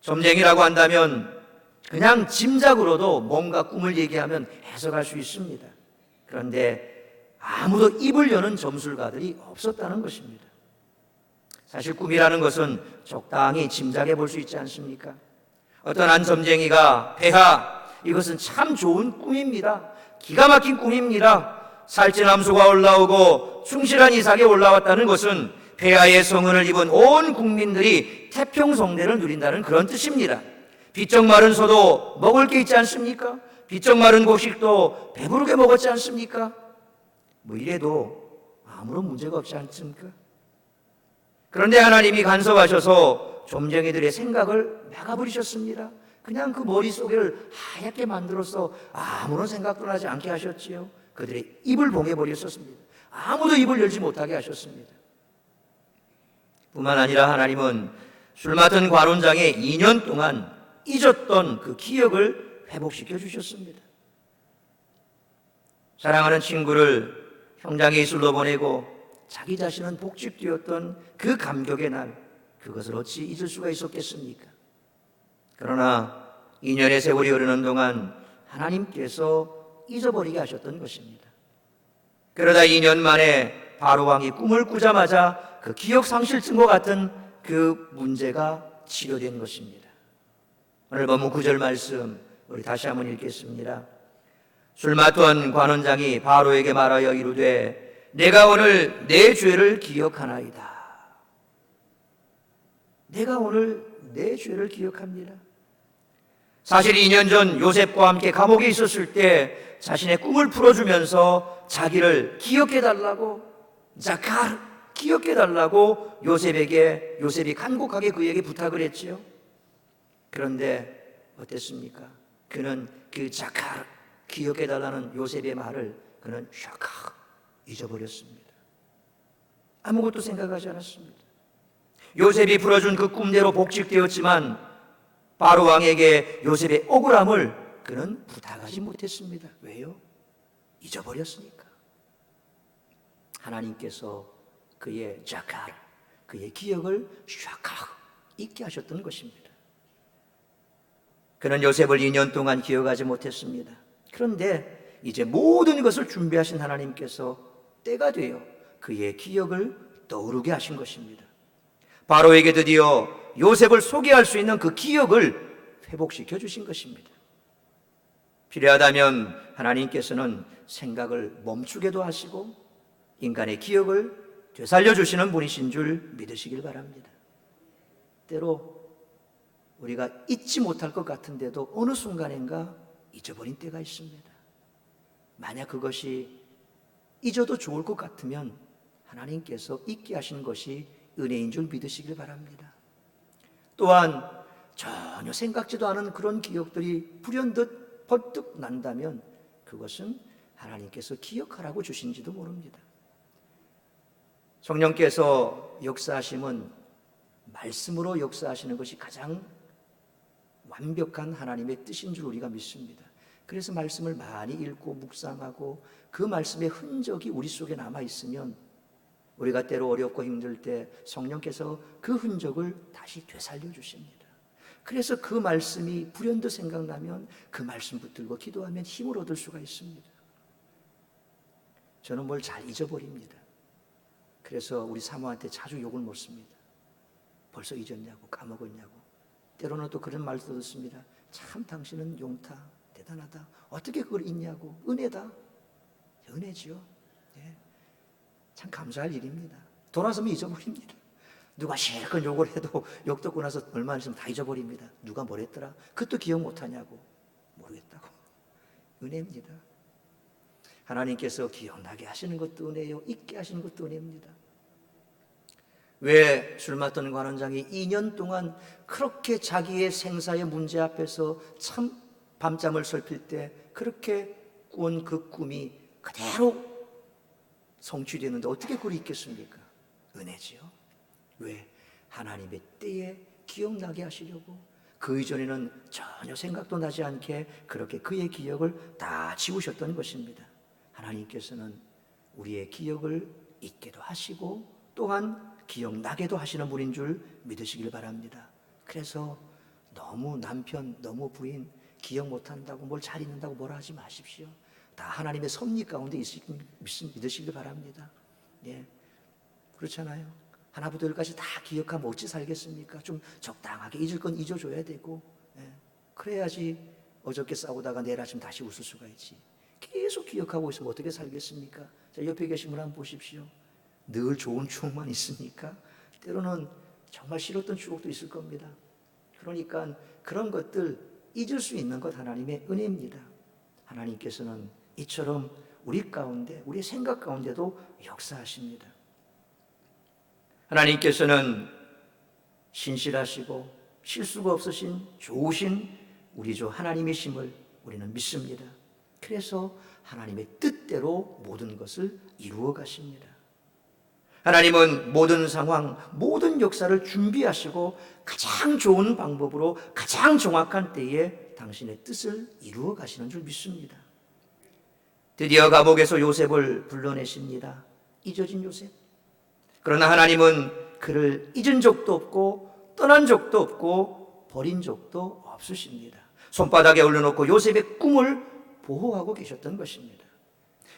점쟁이라고 한다면 그냥 짐작으로도 뭔가 꿈을 얘기하면 해석할 수 있습니다. 그런데 아무도 입을 여는 점술가들이 없었다는 것입니다. 사실 꿈이라는 것은 적당히 짐작해 볼 수 있지 않습니까? 어떤 한 점쟁이가 폐하, 이것은 참 좋은 꿈입니다. 기가 막힌 꿈입니다. 살찐함수가 올라오고 충실한 이삭이 올라왔다는 것은 폐하의 성은을 입은 온 국민들이 태평성대를 누린다는 그런 뜻입니다. 비쩍 마른 소도 먹을 게 있지 않습니까? 비쩍 마른 곡식도 배부르게 먹었지 않습니까? 뭐 이래도 아무런 문제가 없지 않습니까? 그런데 하나님이 간섭하셔서 점쟁이들의 생각을 막아버리셨습니다. 그냥 그 머릿속을 하얗게 만들어서 아무런 생각도 나지 않게 하셨지요. 그들의 입을 봉해버렸었습니다. 아무도 입을 열지 못하게 하셨습니다. 뿐만 아니라 하나님은 술 맡은 관원장의 2년 동안 잊었던 그 기억을 회복시켜 주셨습니다. 사랑하는 친구를 형장의 술로 보내고 자기 자신은 복직되었던 그 감격의 날, 그것을 어찌 잊을 수가 있었겠습니까? 그러나 2년의 세월이 흐르는 동안 하나님께서 잊어버리게 하셨던 것입니다. 그러다 2년 만에 바로 왕이 꿈을 꾸자마자 그 기억 상실증과 같은 그 문제가 치료된 것입니다. 오늘 본문 9절 말씀 우리 다시 한번 읽겠습니다. 술 맡던 관원장이 바로에게 말하여 이르되 내가 오늘 내 죄를 기억하나이다. 내가 오늘 내 죄를 기억합니다. 사실 2년 전 요셉과 함께 감옥에 있었을 때 자신의 꿈을 풀어주면서 자기를 기억해달라고, 자카르 기억해달라고 요셉이 간곡하게 그에게 부탁을 했지요. 그런데 어땠습니까? 그는 그 자카르 기억해달라는 요셉의 말을 그는 샤카 잊어버렸습니다. 아무것도 생각하지 않았습니다. 요셉이 풀어준 그 꿈대로 복직되었지만 바로 왕에게 요셉의 억울함을 그는 부탁하지 못했습니다. 왜요? 잊어버렸으니까. 하나님께서 그의 자카르, 그의 기억을 샤카 잊게 하셨던 것입니다. 그는 요셉을 2년 동안 기억하지 못했습니다. 그런데 이제 모든 것을 준비하신 하나님께서 때가 되어 그의 기억을 떠오르게 하신 것입니다. 바로에게 드디어 요셉을 소개할 수 있는 그 기억을 회복시켜 주신 것입니다. 필요하다면 하나님께서는 생각을 멈추게도 하시고 인간의 기억을 되살려 주시는 분이신 줄 믿으시길 바랍니다. 때로 우리가 잊지 못할 것 같은데도 어느 순간인가 잊어버린 때가 있습니다. 만약 그것이 잊어도 좋을 것 같으면 하나님께서 잊게 하신 것이 은혜인 줄 믿으시길 바랍니다. 또한 전혀 생각지도 않은 그런 기억들이 불현듯 번뜩 난다면 그것은 하나님께서 기억하라고 주신지도 모릅니다. 성령께서 역사하심은 말씀으로 역사하시는 것이 가장 완벽한 하나님의 뜻인 줄 우리가 믿습니다. 그래서 말씀을 많이 읽고 묵상하고 그 말씀의 흔적이 우리 속에 남아있으면 우리가 때로 어렵고 힘들 때 성령께서 그 흔적을 다시 되살려 주십니다. 그래서 그 말씀이 불현듯 생각나면 그 말씀 붙들고 기도하면 힘을 얻을 수가 있습니다. 저는 뭘 잘 잊어버립니다. 그래서 우리 사모한테 자주 욕을 먹습니다. 벌써 잊었냐고, 까먹었냐고. 때로는 또 그런 말도 듣습니다. 참 당신은 용타, 대단하다. 어떻게 그걸 잊냐고. 은혜다. 은혜지요. 네. 참 감사할 일입니다. 돌아서면 잊어버립니다. 누가 실컷 욕을 해도 욕 듣고 나서 얼마 있으면 다 잊어버립니다. 누가 뭘 했더라? 그것도 기억 못하냐고. 모르겠다고. 은혜입니다. 하나님께서 기억나게 하시는 것도 은혜요, 잊게 하시는 것도 은혜입니다. 왜 술 맡던 관원장이 2년 동안 그렇게 자기의 생사의 문제 앞에서 참 밤잠을 설필 때 그렇게 꾸은 그 꿈이 그대로 성취되는데 어떻게 그걸 잊겠습니까? 은혜지요. 왜? 하나님의 때에 기억나게 하시려고. 그 이전에는 전혀 생각도 나지 않게 그렇게 그의 기억을 다 지우셨던 것입니다. 하나님께서는 우리의 기억을 잊게도 하시고 또한 기억나게도 하시는 분인 줄 믿으시길 바랍니다. 그래서 너무 남편, 너무 부인 기억 못한다고 뭘 잘 잊는다고 뭐라 하지 마십시오. 다 하나님의 섭리 가운데 믿으시길 바랍니다. 예, 그렇잖아요. 하나부터 열까지 다 기억하면 어찌 살겠습니까? 좀 적당하게 잊을 건 잊어줘야 되고, 예, 그래야지 어저께 싸우다가 내일 아침 다시 웃을 수가 있지. 계속 기억하고 있으면 어떻게 살겠습니까? 자, 옆에 계신 분 한번 보십시오. 늘 좋은 추억만 있으니까 때로는 정말 싫었던 추억도 있을 겁니다. 그러니까 그런 것들 잊을 수 있는 것 하나님의 은혜입니다. 하나님께서는 이처럼 우리 가운데, 우리의 생각 가운데도 역사하십니다. 하나님께서는 신실하시고 실수가 없으신 좋으신 우리 주 하나님이심을 우리는 믿습니다. 그래서 하나님의 뜻대로 모든 것을 이루어 가십니다. 하나님은 모든 상황, 모든 역사를 준비하시고 가장 좋은 방법으로 가장 정확한 때에 당신의 뜻을 이루어 가시는 줄 믿습니다. 드디어 감옥에서 요셉을 불러내십니다. 잊어진 요셉. 그러나 하나님은 그를 잊은 적도 없고 떠난 적도 없고 버린 적도 없으십니다. 손바닥에 올려놓고 요셉의 꿈을 보호하고 계셨던 것입니다.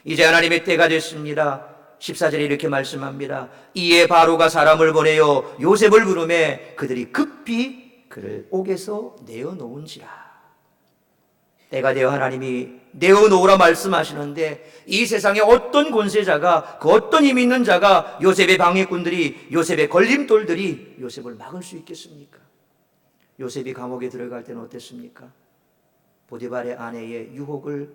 이제 하나님의 때가 됐습니다. 14절에 이렇게 말씀합니다. 이에 바로가 사람을 보내어 요셉을 부르매 그들이 급히 그를 옥에서 내어놓은지라. 때가 되어 하나님이 내어놓으라 말씀하시는데 이 세상에 어떤 권세자가, 그 어떤 힘 있는 자가 요셉의 방해꾼들이, 요셉의 걸림돌들이 요셉을 막을 수 있겠습니까? 요셉이 감옥에 들어갈 때는 어땠습니까? 보디발의 아내의 유혹을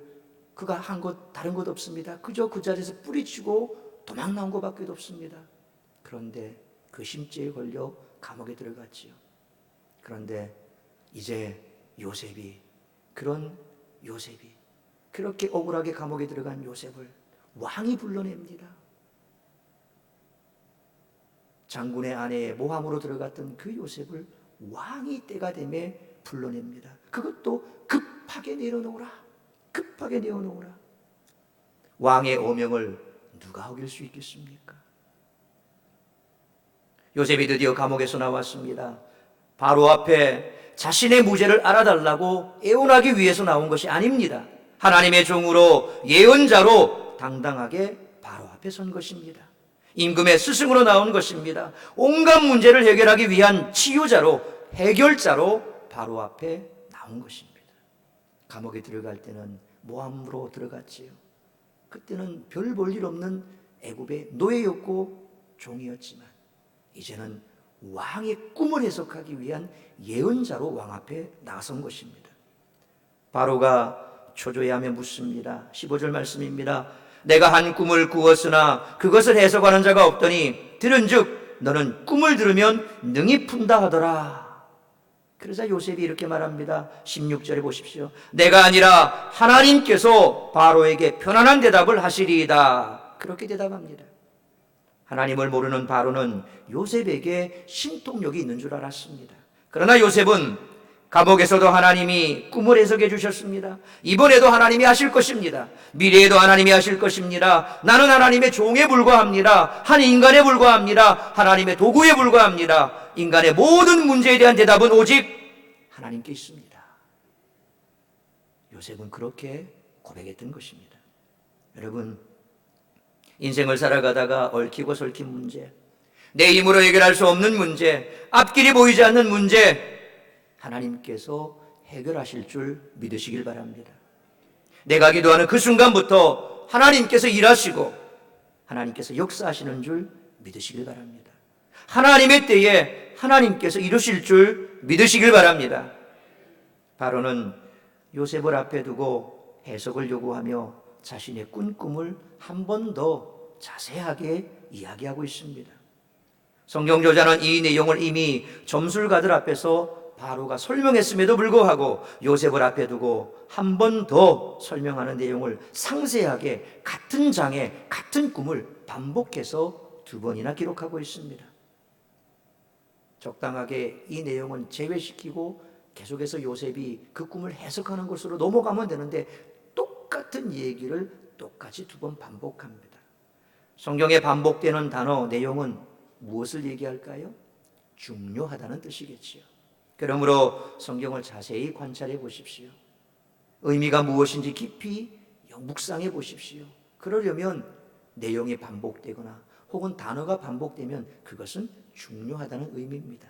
그가 한 것 다른 것 없습니다. 그저 그 자리에서 뿌리치고 도망 나온 것밖에 없습니다. 그런데 그 심죄에 걸려 감옥에 들어갔지요. 그런데 이제 그런 요셉이 그렇게 억울하게 감옥에 들어간 요셉을 왕이 불러냅니다. 장군의 아내의 모함으로 들어갔던 그 요셉을 왕이 때가 되매 불러냅니다. 그것도 급하게 내려놓으라. 급하게 내어놓으라. 왕의 어명을 누가 어길 수 있겠습니까? 요셉이 드디어 감옥에서 나왔습니다. 바로 앞에 자신의 무죄를 알아달라고 애원하기 위해서 나온 것이 아닙니다. 하나님의 종으로 예언자로 당당하게 바로 앞에 선 것입니다. 임금의 스승으로 나온 것입니다. 온갖 문제를 해결하기 위한 치유자로, 해결자로 바로 앞에 나온 것입니다. 감옥에 들어갈 때는 모함으로 들어갔지요. 그때는 별 볼 일 없는 애굽의 노예였고 종이었지만 이제는 왕의 꿈을 해석하기 위한 예언자로 왕 앞에 나선 것입니다. 바로가 초조해하며 묻습니다. 15절 말씀입니다. 내가 한 꿈을 꾸었으나 그것을 해석하는 자가 없더니 들은즉 너는 꿈을 들으면 능히 푼다 하더라. 그러자 요셉이 이렇게 말합니다. 16절에 보십시오. 내가 아니라 하나님께서 바로에게 편안한 대답을 하시리이다. 그렇게 대답합니다. 하나님을 모르는 바로는 요셉에게 신통력이 있는 줄 알았습니다. 그러나 요셉은 감옥에서도 하나님이 꿈을 해석해 주셨습니다. 이번에도 하나님이 하실 것입니다. 미래에도 하나님이 하실 것입니다. 나는 하나님의 종에 불과합니다. 한 인간에 불과합니다. 하나님의 도구에 불과합니다. 인간의 모든 문제에 대한 대답은 오직 하나님께 있습니다. 요셉은 그렇게 고백했던 것입니다. 여러분, 인생을 살아가다가 얽히고 설킨 문제, 내 힘으로 해결할 수 없는 문제, 앞길이 보이지 않는 문제, 하나님께서 해결하실 줄 믿으시길 바랍니다. 내가 기도하는 그 순간부터 하나님께서 일하시고 하나님께서 역사하시는 줄 믿으시길 바랍니다. 하나님의 때에 하나님께서 이루실 줄 믿으시길 바랍니다. 바로는 요셉을 앞에 두고 해석을 요구하며 자신의 꾼 꿈을 한 번 더 자세하게 이야기하고 있습니다. 성경 저자는 이 내용을 이미 점술가들 앞에서 바로가 설명했음에도 불구하고 요셉을 앞에 두고 한 번 더 설명하는 내용을 상세하게 같은 장에 같은 꿈을 반복해서 2번이나 기록하고 있습니다. 적당하게 이 내용은 제외시키고 계속해서 요셉이 그 꿈을 해석하는 것으로 넘어가면 되는데 똑같은 얘기를 똑같이 2번 반복합니다. 성경에 반복되는 단어, 내용은 무엇을 얘기할까요? 중요하다는 뜻이겠지요. 그러므로 성경을 자세히 관찰해 보십시오. 의미가 무엇인지 깊이 묵상해 보십시오. 그러려면 내용이 반복되거나 혹은 단어가 반복되면 그것은 중요하다는 의미입니다.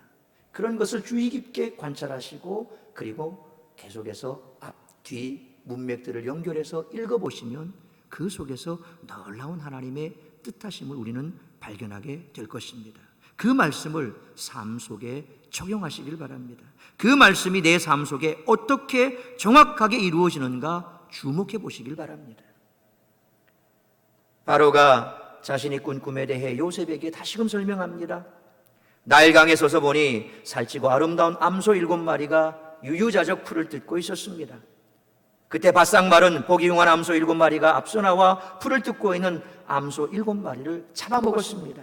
그런 것을 주의 깊게 관찰하시고 그리고 계속해서 앞, 뒤 문맥들을 연결해서 읽어보시면 그 속에서 놀라운 하나님의 뜻하심을 우리는 발견하게 될 것입니다. 그 말씀을 삶 속에 적용하시길 바랍니다. 그 말씀이 내 삶 속에 어떻게 정확하게 이루어지는가 주목해 보시길 바랍니다. 바로가 자신이 꾼 꿈에 대해 요셉에게 다시금 설명합니다. 나일강에 서서 보니 살찌고 아름다운 암소 7마리가 유유자적 풀을 뜯고 있었습니다. 그때 바싹 마른 보기 흉한 암소 7마리가 앞서 나와 풀을 뜯고 있는 암소 7마리를 잡아먹었습니다.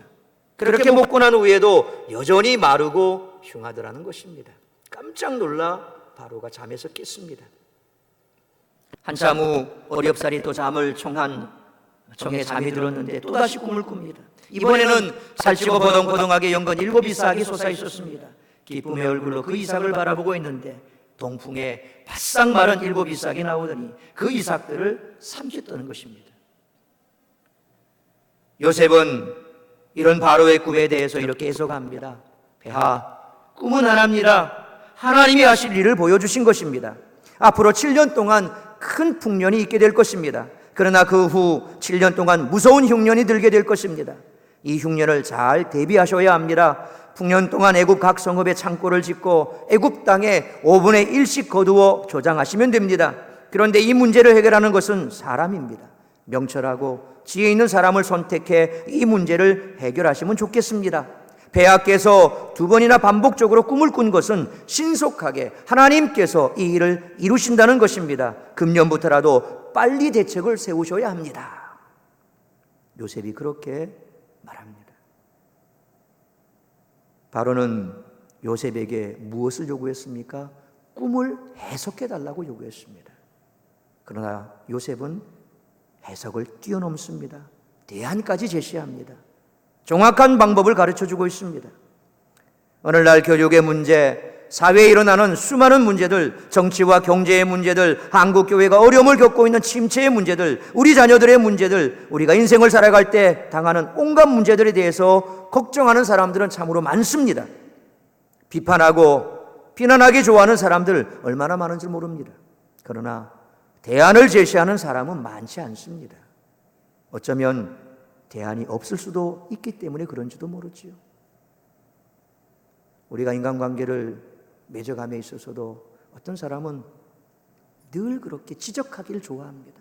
그렇게 먹고 난 후에도 여전히 마르고 흉하더라는 것입니다. 깜짝 놀라 바로가 잠에서 깼습니다. 한참 후 어렵사리 또 잠을 청해 잠이 들었는데 또다시 꿈을 꿉니다. 이번에는 살찌고 버덩버덩하게 연건 7 이삭이 솟아 있었습니다. 기쁨의 얼굴로 그 이삭을 바라보고 있는데 동풍에 바싹 마른 7 이삭이 나오더니 그 이삭들을 삼켰다는 것입니다. 요셉은 이런 바로의 꿈에 대해서 이렇게 해석합니다. 폐하, 꿈은 하나입니다. 하나님이 하실 일을 보여주신 것입니다. 앞으로 7년 동안 큰 풍년이 있게 될 것입니다. 그러나 그 후 7년 동안 무서운 흉년이 들게 될 것입니다. 이 흉년을 잘 대비하셔야 합니다. 풍년 동안 애굽 각 성읍에 창고를 짓고 애굽 땅에 5분의 1씩 거두어 조장하시면 됩니다. 그런데 이 문제를 해결하는 것은 사람입니다. 명철하고 지혜 있는 사람을 선택해 이 문제를 해결하시면 좋겠습니다. 폐하께서 2번이나 반복적으로 꿈을 꾼 것은 신속하게 하나님께서 이 일을 이루신다는 것입니다. 금년부터라도 빨리 대책을 세우셔야 합니다. 요셉이 그렇게 말합니다. 바로는 요셉에게 무엇을 요구했습니까? 꿈을 해석해 달라고 요구했습니다. 그러나 요셉은 해석을 뛰어넘습니다. 대안까지 제시합니다. 정확한 방법을 가르쳐주고 있습니다. 오늘날 교육의 문제, 사회에 일어나는 수많은 문제들, 정치와 경제의 문제들, 한국교회가 어려움을 겪고 있는 침체의 문제들, 우리 자녀들의 문제들, 우리가 인생을 살아갈 때 당하는 온갖 문제들에 대해서 걱정하는 사람들은 참으로 많습니다. 비판하고 비난하기 좋아하는 사람들 얼마나 많은지 모릅니다. 그러나 대안을 제시하는 사람은 많지 않습니다. 어쩌면 대안이 없을 수도 있기 때문에 그런지도 모르지요. 우리가 인간관계를 맺어감에 있어서도 어떤 사람은 늘 그렇게 지적하기를 좋아합니다.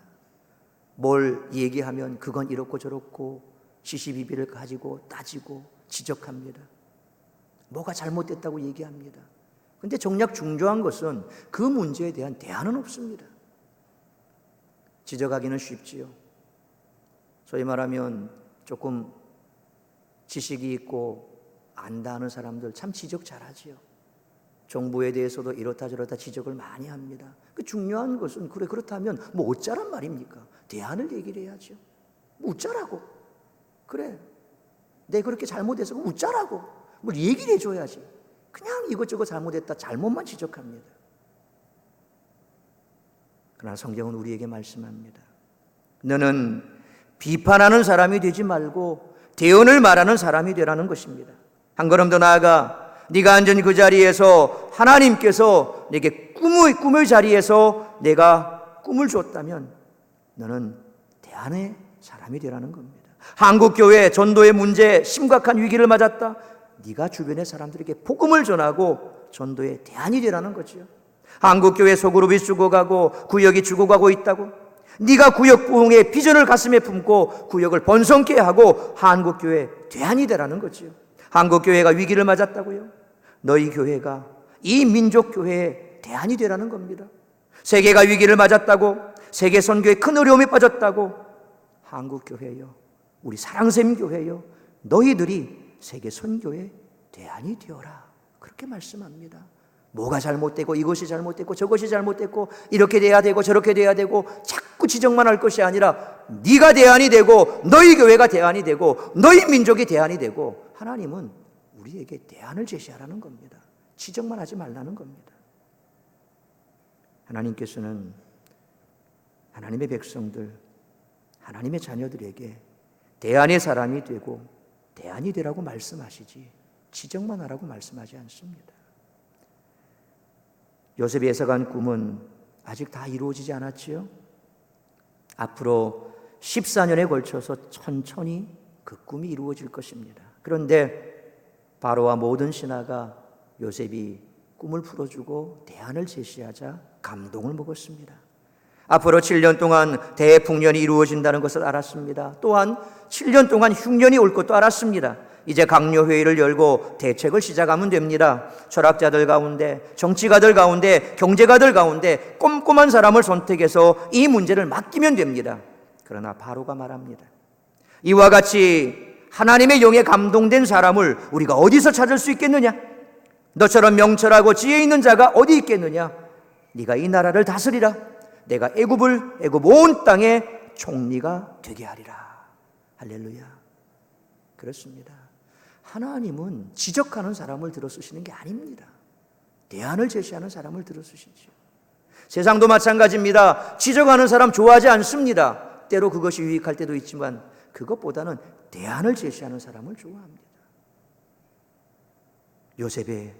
뭘 얘기하면 그건 이렇고 저렇고 시시비비를 가지고 따지고 지적합니다. 뭐가 잘못됐다고 얘기합니다. 그런데 정작 중요한 것은 그 문제에 대한 대안은 없습니다. 지적하기는 쉽지요. 소위 말하면 조금 지식이 있고 안다 하는 사람들 참 지적 잘하지요. 정부에 대해서도 이렇다 저렇다 지적을 많이 합니다. 그 중요한 것은 그래 그렇다면 뭐 어쩌란 말입니까? 대안을 얘기를 해야죠. 뭐 어쩌라고? 그래 내 그렇게 잘못해서 어쩌라고? 뭘 얘기를 해줘야지. 그냥 이것저것 잘못했다 잘못만 지적합니다. 그러나 성경은 우리에게 말씀합니다. 너는 비판하는 사람이 되지 말고 대언을 말하는 사람이 되라는 것입니다. 한 걸음 더 나아가 네가 앉은 그 자리에서 하나님께서 내게 꿈의 자리에서 내가 꿈을 줬다면 너는 대안의 사람이 되라는 겁니다. 한국교회 전도의 문제 심각한 위기를 맞았다. 네가 주변의 사람들에게 복음을 전하고 전도의 대안이 되라는 거죠. 한국교회 소그룹이 죽어가고 구역이 죽어가고 있다고 네가 구역 부흥의 비전을 가슴에 품고 구역을 번성케 하고 한국교회 대안이 되라는 거죠. 한국교회가 위기를 맞았다고요. 너희 교회가 이 민족교회의 대안이 되라는 겁니다. 세계가 위기를 맞았다고 세계 선교에 큰 어려움에 빠졌다고 한국교회요 우리 사랑샘 교회요 너희들이 세계 선교의 대안이 되어라 그렇게 말씀합니다. 뭐가 잘못되고 이것이 잘못됐고 저것이 잘못됐고 이렇게 돼야 되고 저렇게 돼야 되고 자꾸 지적만 할 것이 아니라 네가 대안이 되고 너희 교회가 대안이 되고 너희 민족이 대안이 되고 하나님은 우리에게 대안을 제시하라는 겁니다. 지적만 하지 말라는 겁니다. 하나님께서는 하나님의 백성들, 하나님의 자녀들에게 대안의 사람이 되고 대안이 되라고 말씀하시지 지적만 하라고 말씀하지 않습니다. 요셉이 예상한 꿈은 아직 다 이루어지지 않았지요. 앞으로 14년에 걸쳐서 천천히 그 꿈이 이루어질 것입니다. 그런데 바로와 모든 신하가 요셉이 꿈을 풀어주고 대안을 제시하자 감동을 먹었습니다. 앞으로 7년 동안 대풍년이 이루어진다는 것을 알았습니다. 또한 7년 동안 흉년이 올 것도 알았습니다. 이제 강요회의를 열고 대책을 시작하면 됩니다. 철학자들 가운데, 정치가들 가운데, 경제가들 가운데 꼼꼼한 사람을 선택해서 이 문제를 맡기면 됩니다. 그러나 바로가 말합니다. 이와 같이 하나님의 영에 감동된 사람을 우리가 어디서 찾을 수 있겠느냐? 너처럼 명철하고 지혜 있는 자가 어디 있겠느냐? 네가 이 나라를 다스리라. 내가 애굽 온 땅의 총리가 되게 하리라. 할렐루야. 그렇습니다. 하나님은 지적하는 사람을 들어 쓰시는 게 아닙니다. 대안을 제시하는 사람을 들어 쓰시죠. 세상도 마찬가지입니다. 지적하는 사람 좋아하지 않습니다. 때로 그것이 유익할 때도 있지만 그것보다는 대안을 제시하는 사람을 좋아합니다. 요셉의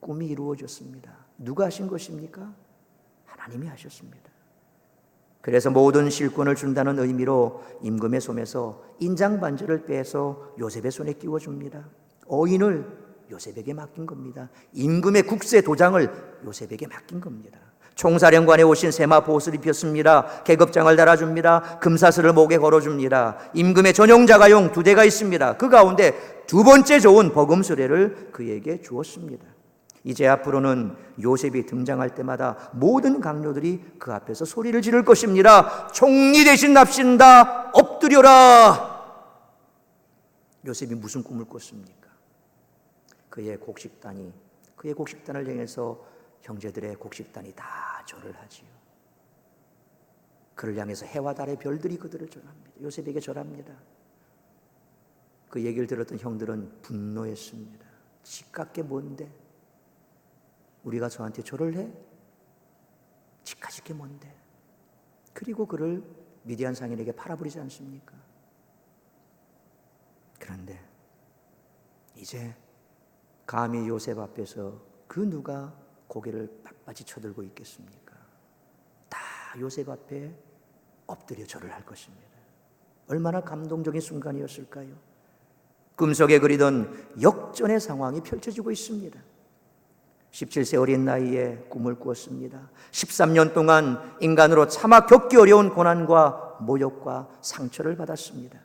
꿈이 이루어졌습니다. 누가 하신 것입니까? 하나님이 하셨습니다. 그래서 모든 실권을 준다는 의미로 임금의 손에서 인장 반지를 빼서 요셉의 손에 끼워줍니다. 어인을 요셉에게 맡긴 겁니다. 임금의 국세 도장을 요셉에게 맡긴 겁니다. 총사령관에 오신 세마포 옷을 입혔습니다. 계급장을 달아줍니다. 금사슬을 목에 걸어줍니다. 임금의 전용 자가용 2대가 있습니다. 그 가운데 2번째 좋은 버금 수레를 그에게 주었습니다. 이제 앞으로는 요셉이 등장할 때마다 모든 강료들이 그 앞에서 소리를 지를 것입니다. 총리 대신 납신다. 엎드려라. 요셉이 무슨 꿈을 꿨습니까? 그의 곡식단을 향해서 형제들의 곡식단이 다 절을 하지요. 그를 향해서 해와 달의 별들이 그들을 절합니다. 요셉에게 절합니다. 그 얘기를 들었던 형들은 분노했습니다. 지깎게 뭔데? 우리가 저한테 절을 해? 지까짓 게 뭔데? 그리고 그를 미디안 상인에게 팔아버리지 않습니까? 그런데 이제 감히 요셉 앞에서 그 누가 고개를 빳빳이 쳐들고 있겠습니까? 다 요셉 앞에 엎드려 절을 할 것입니다. 얼마나 감동적인 순간이었을까요? 꿈속에 그리던 역전의 상황이 펼쳐지고 있습니다. 17세 어린 나이에 꿈을 꾸었습니다. 13년 동안 인간으로 차마 겪기 어려운 고난과 모욕과 상처를 받았습니다.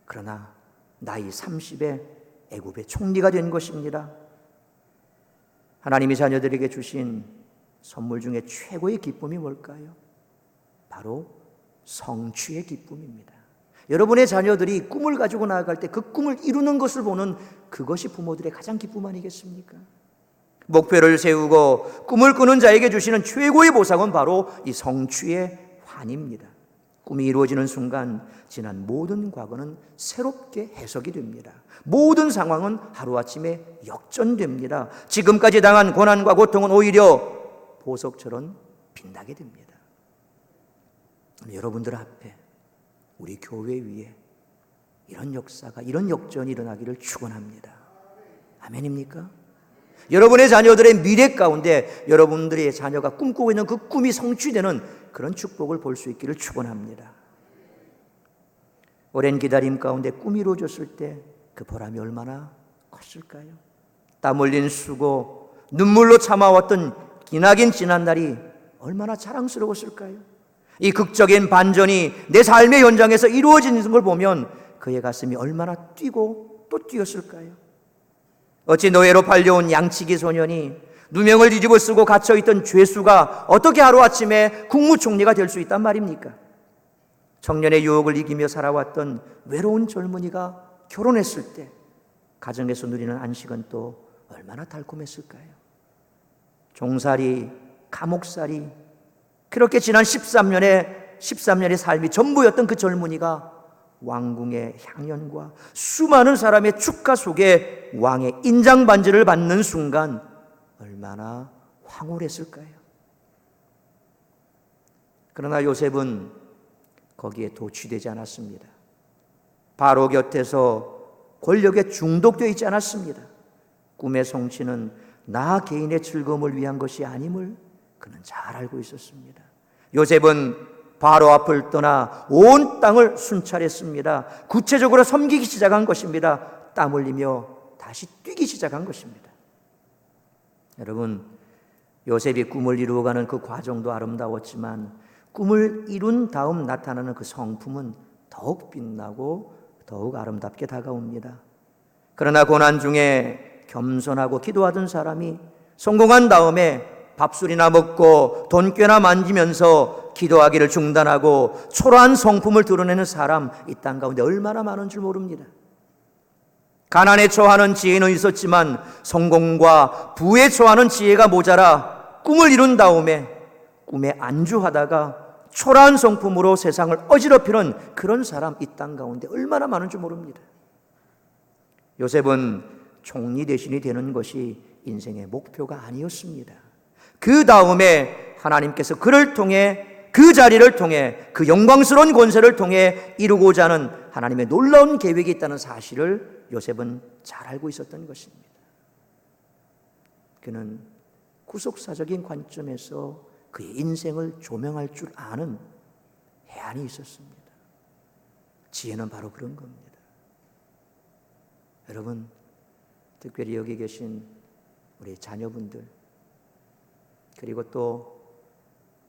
그러나 나이 30에 애굽의 총리가 된 것입니다. 하나님이 자녀들에게 주신 선물 중에 최고의 기쁨이 뭘까요? 바로 성취의 기쁨입니다. 여러분의 자녀들이 꿈을 가지고 나아갈 때 그 꿈을 이루는 것을 보는 그것이 부모들의 가장 기쁨 아니겠습니까? 목표를 세우고 꿈을 꾸는 자에게 주시는 최고의 보상은 바로 이 성취의 환입니다. 꿈이 이루어지는 순간 지난 모든 과거는 새롭게 해석이 됩니다. 모든 상황은 하루아침에 역전됩니다. 지금까지 당한 고난과 고통은 오히려 보석처럼 빛나게 됩니다. 여러분들 앞에 우리 교회 위에 이런 역사가, 이런 역전이 일어나기를 축원합니다. 아멘입니까? 여러분의 자녀들의 미래 가운데 여러분들의 자녀가 꿈꾸고 있는 그 꿈이 성취되는 그런 축복을 볼 수 있기를 축원합니다. 오랜 기다림 가운데 꿈이 이루어졌을 때 그 보람이 얼마나 컸을까요? 땀 흘린 수고, 눈물로 참아왔던 기나긴 지난날이 얼마나 자랑스러웠을까요? 이 극적인 반전이 내 삶의 현장에서 이루어지는 걸 보면 그의 가슴이 얼마나 뛰고 또 뛰었을까요? 어찌 노예로 팔려온 양치기 소년이 누명을 뒤집어 쓰고 갇혀있던 죄수가 어떻게 하루아침에 국무총리가 될 수 있단 말입니까? 청년의 유혹을 이기며 살아왔던 외로운 젊은이가 결혼했을 때 가정에서 누리는 안식은 또 얼마나 달콤했을까요? 종살이, 감옥살이, 그렇게 지난 13년의 삶이 전부였던 그 젊은이가 왕궁의 향연과 수많은 사람의 축하 속에 왕의 인장 반지를 받는 순간 얼마나 황홀했을까요? 그러나 요셉은 거기에 도취되지 않았습니다. 바로 곁에서 권력에 중독되어 있지 않았습니다. 꿈의 성취는 나 개인의 즐거움을 위한 것이 아님을 그는 잘 알고 있었습니다. 요셉은 바로 앞을 떠나 온 땅을 순찰했습니다. 구체적으로 섬기기 시작한 것입니다. 땀 흘리며 다시 뛰기 시작한 것입니다. 여러분, 요셉이 꿈을 이루어가는 그 과정도 아름다웠지만 꿈을 이룬 다음 나타나는 그 성품은 더욱 빛나고 더욱 아름답게 다가옵니다. 그러나 고난 중에 겸손하고 기도하던 사람이 성공한 다음에 밥술이나 먹고 돈꾀나 만지면서 기도하기를 중단하고 초라한 성품을 드러내는 사람, 이 땅 가운데 얼마나 많은 줄 모릅니다. 가난에 처하는 지혜는 있었지만 성공과 부에 처하는 지혜가 모자라 꿈을 이룬 다음에 꿈에 안주하다가 초라한 성품으로 세상을 어지럽히는 그런 사람, 이 땅 가운데 얼마나 많은 줄 모릅니다. 요셉은 총리 대신이 되는 것이 인생의 목표가 아니었습니다. 그 다음에 하나님께서 그를 통해, 그 자리를 통해, 그 영광스러운 권세를 통해 이루고자 하는 하나님의 놀라운 계획이 있다는 사실을 요셉은 잘 알고 있었던 것입니다. 그는 구속사적인 관점에서 그의 인생을 조명할 줄 아는 해안이 있었습니다. 지혜는 바로 그런 겁니다. 여러분, 특별히 여기 계신 우리 자녀분들, 그리고 또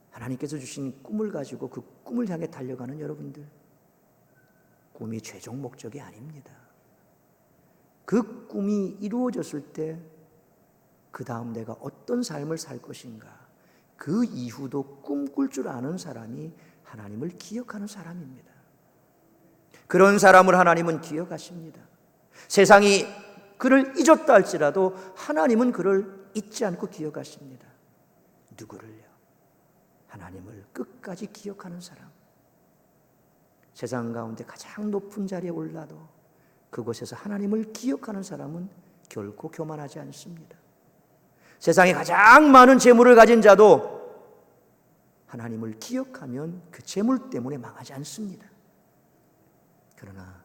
하나님께서 주신 꿈을 가지고 그 꿈을 향해 달려가는 여러분들, 꿈이 최종 목적이 아닙니다. 그 꿈이 이루어졌을 때 그 다음 내가 어떤 삶을 살 것인가, 그 이후도 꿈꿀 줄 아는 사람이 하나님을 기억하는 사람입니다. 그런 사람을 하나님은 기억하십니다. 세상이 그를 잊었다 할지라도 하나님은 그를 잊지 않고 기억하십니다. 누구를요? 하나님을 끝까지 기억하는 사람. 세상 가운데 가장 높은 자리에 올라도 그곳에서 하나님을 기억하는 사람은 결코 교만하지 않습니다. 세상에 가장 많은 재물을 가진 자도 하나님을 기억하면 그 재물 때문에 망하지 않습니다. 그러나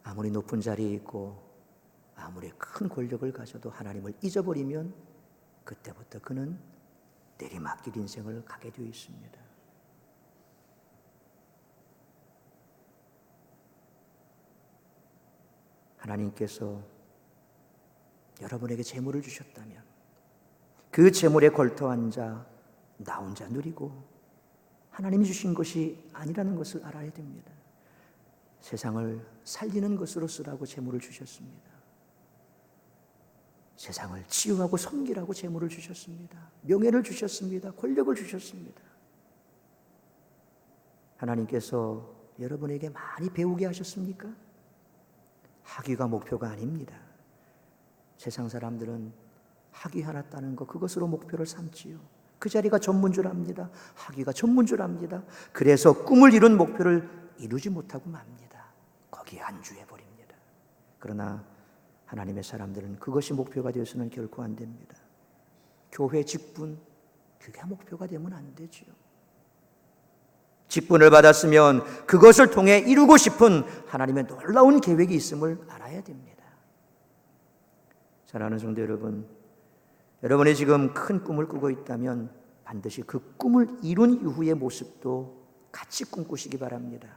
아무리 높은 자리에 있고 아무리 큰 권력을 가져도 하나님을 잊어버리면 그때부터 그는 내리막길 인생을 가게 되어 있습니다. 하나님께서 여러분에게 재물을 주셨다면 그 재물에 걸터 앉아 나 혼자 누리고 하나님이 주신 것이 아니라는 것을 알아야 됩니다. 세상을 살리는 것으로 쓰라고 재물을 주셨습니다. 세상을 치유하고 섬기라고 재물을 주셨습니다. 명예를 주셨습니다. 권력을 주셨습니다. 하나님께서 여러분에게 많이 배우게 하셨습니까? 학위가 목표가 아닙니다. 세상 사람들은 학위 하나 따는 거, 그것으로 목표를 삼지요. 그 자리가 전문 줄 압니다. 학위가 전문 줄 압니다. 그래서 꿈을 이룬 목표를 이루지 못하고 맙니다. 거기에 안주해 버립니다. 그러나 하나님의 사람들은 그것이 목표가 되어서는 결코 안 됩니다. 교회 직분, 그게 목표가 되면 안 되지요. 직분을 받았으면 그것을 통해 이루고 싶은 하나님의 놀라운 계획이 있음을 알아야 됩니다. 사랑하는 성도 여러분, 여러분이 지금 큰 꿈을 꾸고 있다면 반드시 그 꿈을 이룬 이후의 모습도 같이 꿈꾸시기 바랍니다.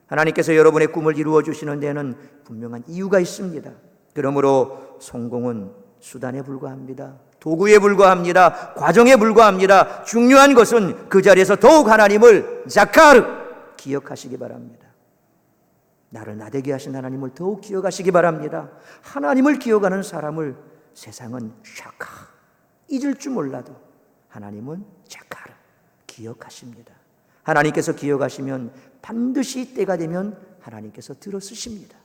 하나님께서 여러분의 꿈을 이루어 주시는 데는 분명한 이유가 있습니다. 그러므로 성공은 수단에 불과합니다. 도구에 불과합니다. 과정에 불과합니다. 중요한 것은 그 자리에서 더욱 하나님을 자카르 기억하시기 바랍니다. 나를 나되게 하신 하나님을 더욱 기억하시기 바랍니다. 하나님을 기억하는 사람을 세상은 샤카 잊을 줄 몰라도 하나님은 자카르 기억하십니다. 하나님께서 기억하시면 반드시 때가 되면 하나님께서 들어쓰십니다.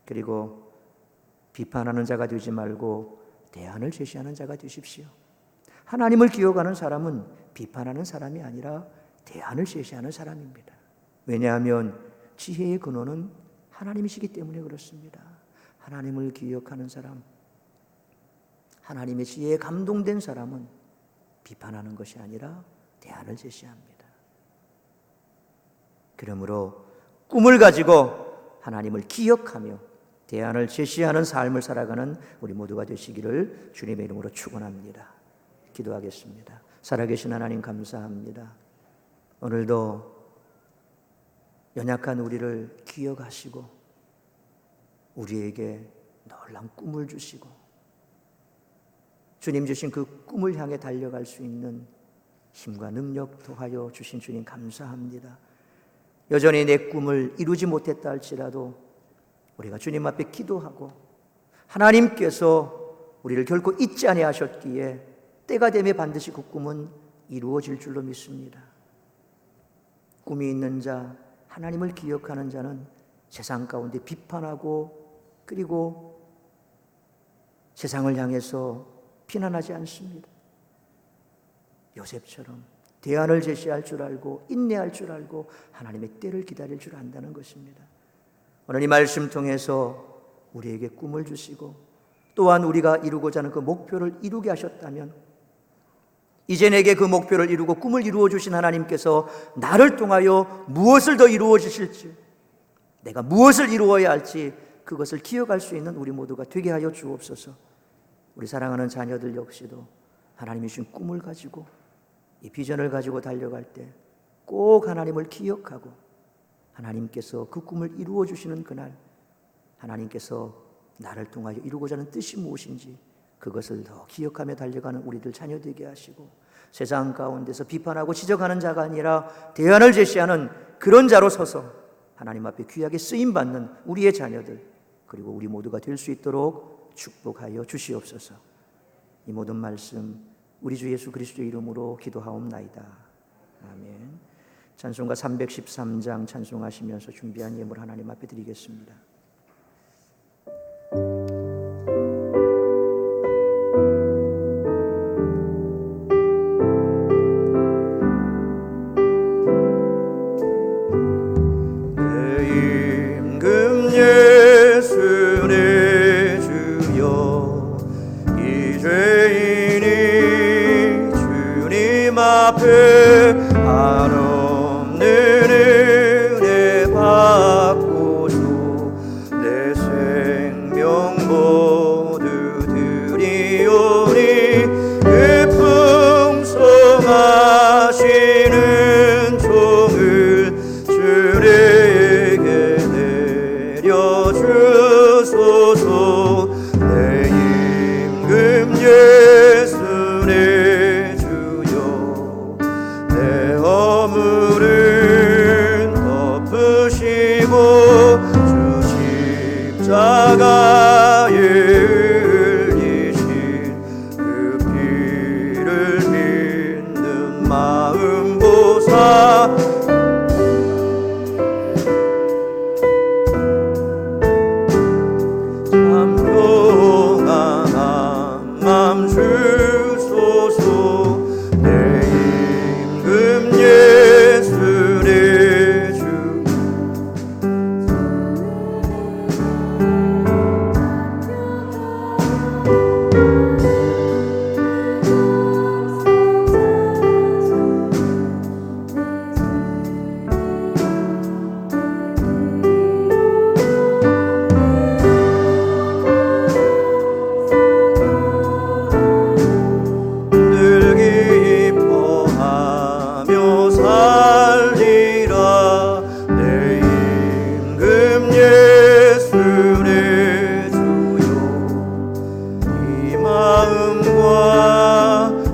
그리고 비판하는 자가 되지 말고 대안을 제시하는 자가 되십시오. 하나님을 기억하는 사람은 비판하는 사람이 아니라 대안을 제시하는 사람입니다. 왜냐하면 지혜의 근원은 하나님이시기 때문에 그렇습니다. 하나님을 기억하는 사람, 하나님의 지혜에 감동된 사람은 비판하는 것이 아니라 대안을 제시합니다. 그러므로 꿈을 가지고 하나님을 기억하며 대안을 제시하는 삶을 살아가는 우리 모두가 되시기를 주님의 이름으로 축원합니다. 기도하겠습니다. 살아계신 하나님 감사합니다. 오늘도 연약한 우리를 기억하시고 우리에게 놀라운 꿈을 주시고 주님 주신 그 꿈을 향해 달려갈 수 있는 힘과 능력 더하여 주신 주님 감사합니다. 여전히 내 꿈을 이루지 못했다 할지라도 우리가 주님 앞에 기도하고 하나님께서 우리를 결코 잊지 아니하셨기에 때가 되면 반드시 그 꿈은 이루어질 줄로 믿습니다. 꿈이 있는 자, 하나님을 기억하는 자는 세상 가운데 비판하고 그리고 세상을 향해서 비난하지 않습니다. 요셉처럼 대안을 제시할 줄 알고 인내할 줄 알고 하나님의 때를 기다릴 줄 안다는 것입니다. 오늘 이 말씀 통해서 우리에게 꿈을 주시고 또한 우리가 이루고자 하는 그 목표를 이루게 하셨다면 이제 내게 그 목표를 이루고 꿈을 이루어 주신 하나님께서 나를 통하여 무엇을 더 이루어 주실지, 내가 무엇을 이루어야 할지 그것을 기억할 수 있는 우리 모두가 되게 하여 주옵소서. 우리 사랑하는 자녀들 역시도 하나님이 주신 꿈을 가지고 이 비전을 가지고 달려갈 때 꼭 하나님을 기억하고 하나님께서 그 꿈을 이루어 주시는 그날 하나님께서 나를 통하여 이루고자 하는 뜻이 무엇인지 그것을 더 기억하며 달려가는 우리들 자녀 되게 하시고 세상 가운데서 비판하고 지적하는 자가 아니라 대안을 제시하는 그런 자로 서서 하나님 앞에 귀하게 쓰임받는 우리의 자녀들 그리고 우리 모두가 될 수 있도록 축복하여 주시옵소서. 이 모든 말씀 우리 주 예수 그리스도의 이름으로 기도하옵나이다. 아멘. 찬송가 313장 찬송하시면서 준비한 예물 하나님 앞에 드리겠습니다. 한없는 은혜 받고서 내 생명 모두 드리오니 그 풍성하시는 종을 주에게 내려주소서. 내 임금 예수 내 주여 내 허물은 덮으시고 주 십자가에 흘리신 그 피를 믿는 마음 보사 참 평안한 맘 주소서. 내 임금 예수 내 주 늘 기뻐하며 살리라. 내 임금 예수 내 주여 이 마음과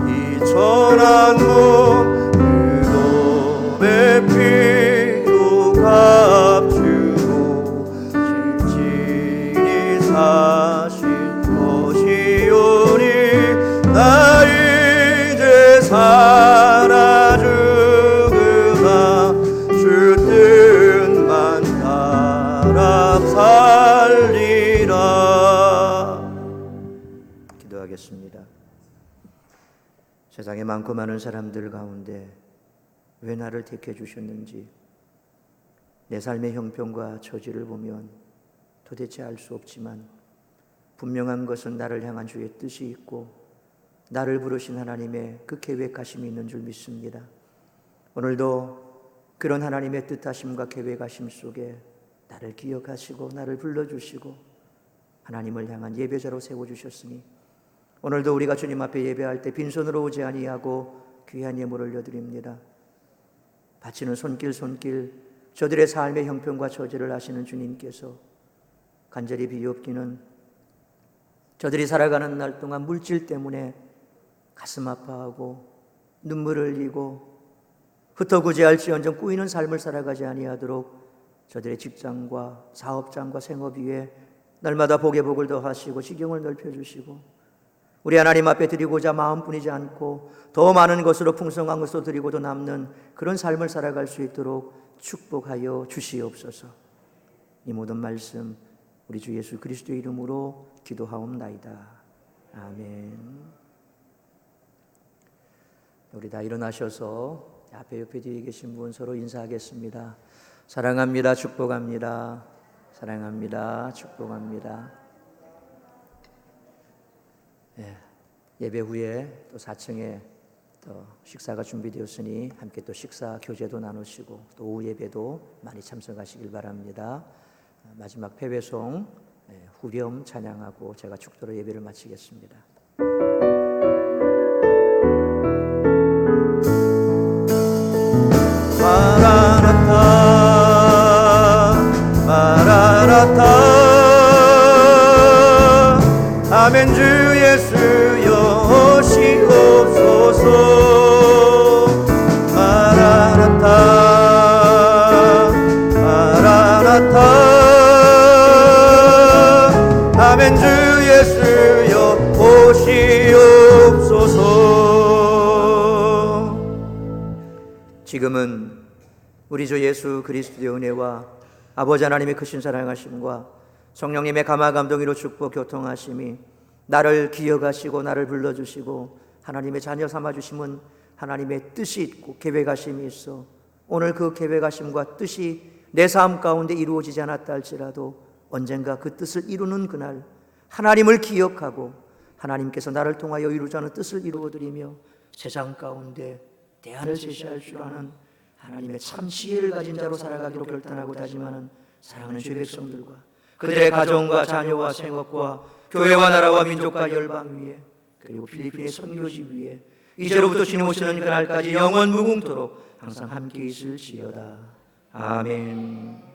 이 천한 몸 그놈의 피로 값주고 진실이 사신 것이오니 나 이제 살아 죽으나 주 뜻만 따라 살리라. 기도하겠습니다. 세상에 많고 많은 사람들 가운데 왜 나를 택해 주셨는지 내 삶의 형편과 처지를 보면 도대체 알 수 없지만 분명한 것은 나를 향한 주의 뜻이 있고 나를 부르신 하나님의 그 계획하심이 있는 줄 믿습니다. 오늘도 그런 하나님의 뜻하심과 계획하심 속에 나를 기억하시고 나를 불러주시고 하나님을 향한 예배자로 세워주셨으니 오늘도 우리가 주님 앞에 예배할 때 빈손으로 오지 아니하고 귀한 예물 올려드립니다. 바치는 손길 저들의 삶의 형편과 처지를 아시는 주님께서 간절히 비옵기는 저들이 살아가는 날 동안 물질 때문에 가슴 아파하고 눈물을 흘리고 흩어구제할지언정 꾸이는 삶을 살아가지 아니하도록 저들의 직장과 사업장과 생업 위에 날마다 복에 복을 더하시고 지경을 넓혀주시고 우리 하나님 앞에 드리고자 마음뿐이지 않고 더 많은 것으로 풍성한 것으로 드리고도 남는 그런 삶을 살아갈 수 있도록 축복하여 주시옵소서. 이 모든 말씀 우리 주 예수 그리스도의 이름으로 기도하옵나이다. 아멘. 우리 다 일어나셔서 앞에 옆에 뒤에 계신 분 서로 인사하겠습니다. 사랑합니다. 축복합니다. 사랑합니다. 축복합니다. 예배 후에 또 4층에 또 식사가 준비되었으니 함께 또 식사 교제도 나누시고 또 오후 예배도 많이 참석하시길 바랍니다. 마지막 패배송 후렴 찬양하고 제가 축도로 예배를 마치겠습니다. 마라나타 마라나타 아멘. 주 예수여 오시옵소서. 마라나타 마라나타 아멘. 주 예수여 오시옵소서. 지금은 우리 주 예수 그리스도의 은혜와 아버지 하나님의 크신 사랑하심과 성령님의 감화 감동으로 축복 교통하심이 나를 기억하시고 나를 불러주시고 하나님의 자녀 삼아주심은 하나님의 뜻이 있고 계획하심이 있어 오늘 그 계획하심과 뜻이 내 삶 가운데 이루어지지 않았다 할지라도 언젠가 그 뜻을 이루는 그날 하나님을 기억하고 하나님께서 나를 통하여 이루자는 뜻을 이루어드리며 세상 가운데 대안을 제시할 줄 아는 하나님의 참 지혜를 가진 자로 살아가기로 결단하고 다짐하는 사랑하는 주의 백성들과 그들의 가정과 자녀와 생업과 교회와 나라와 민족과 열방 위에 그리고 필리핀의 선교지 위에 이제로부터 주님 오시는 그날까지 영원 무궁토록 항상 함께 있을지어다. 아멘.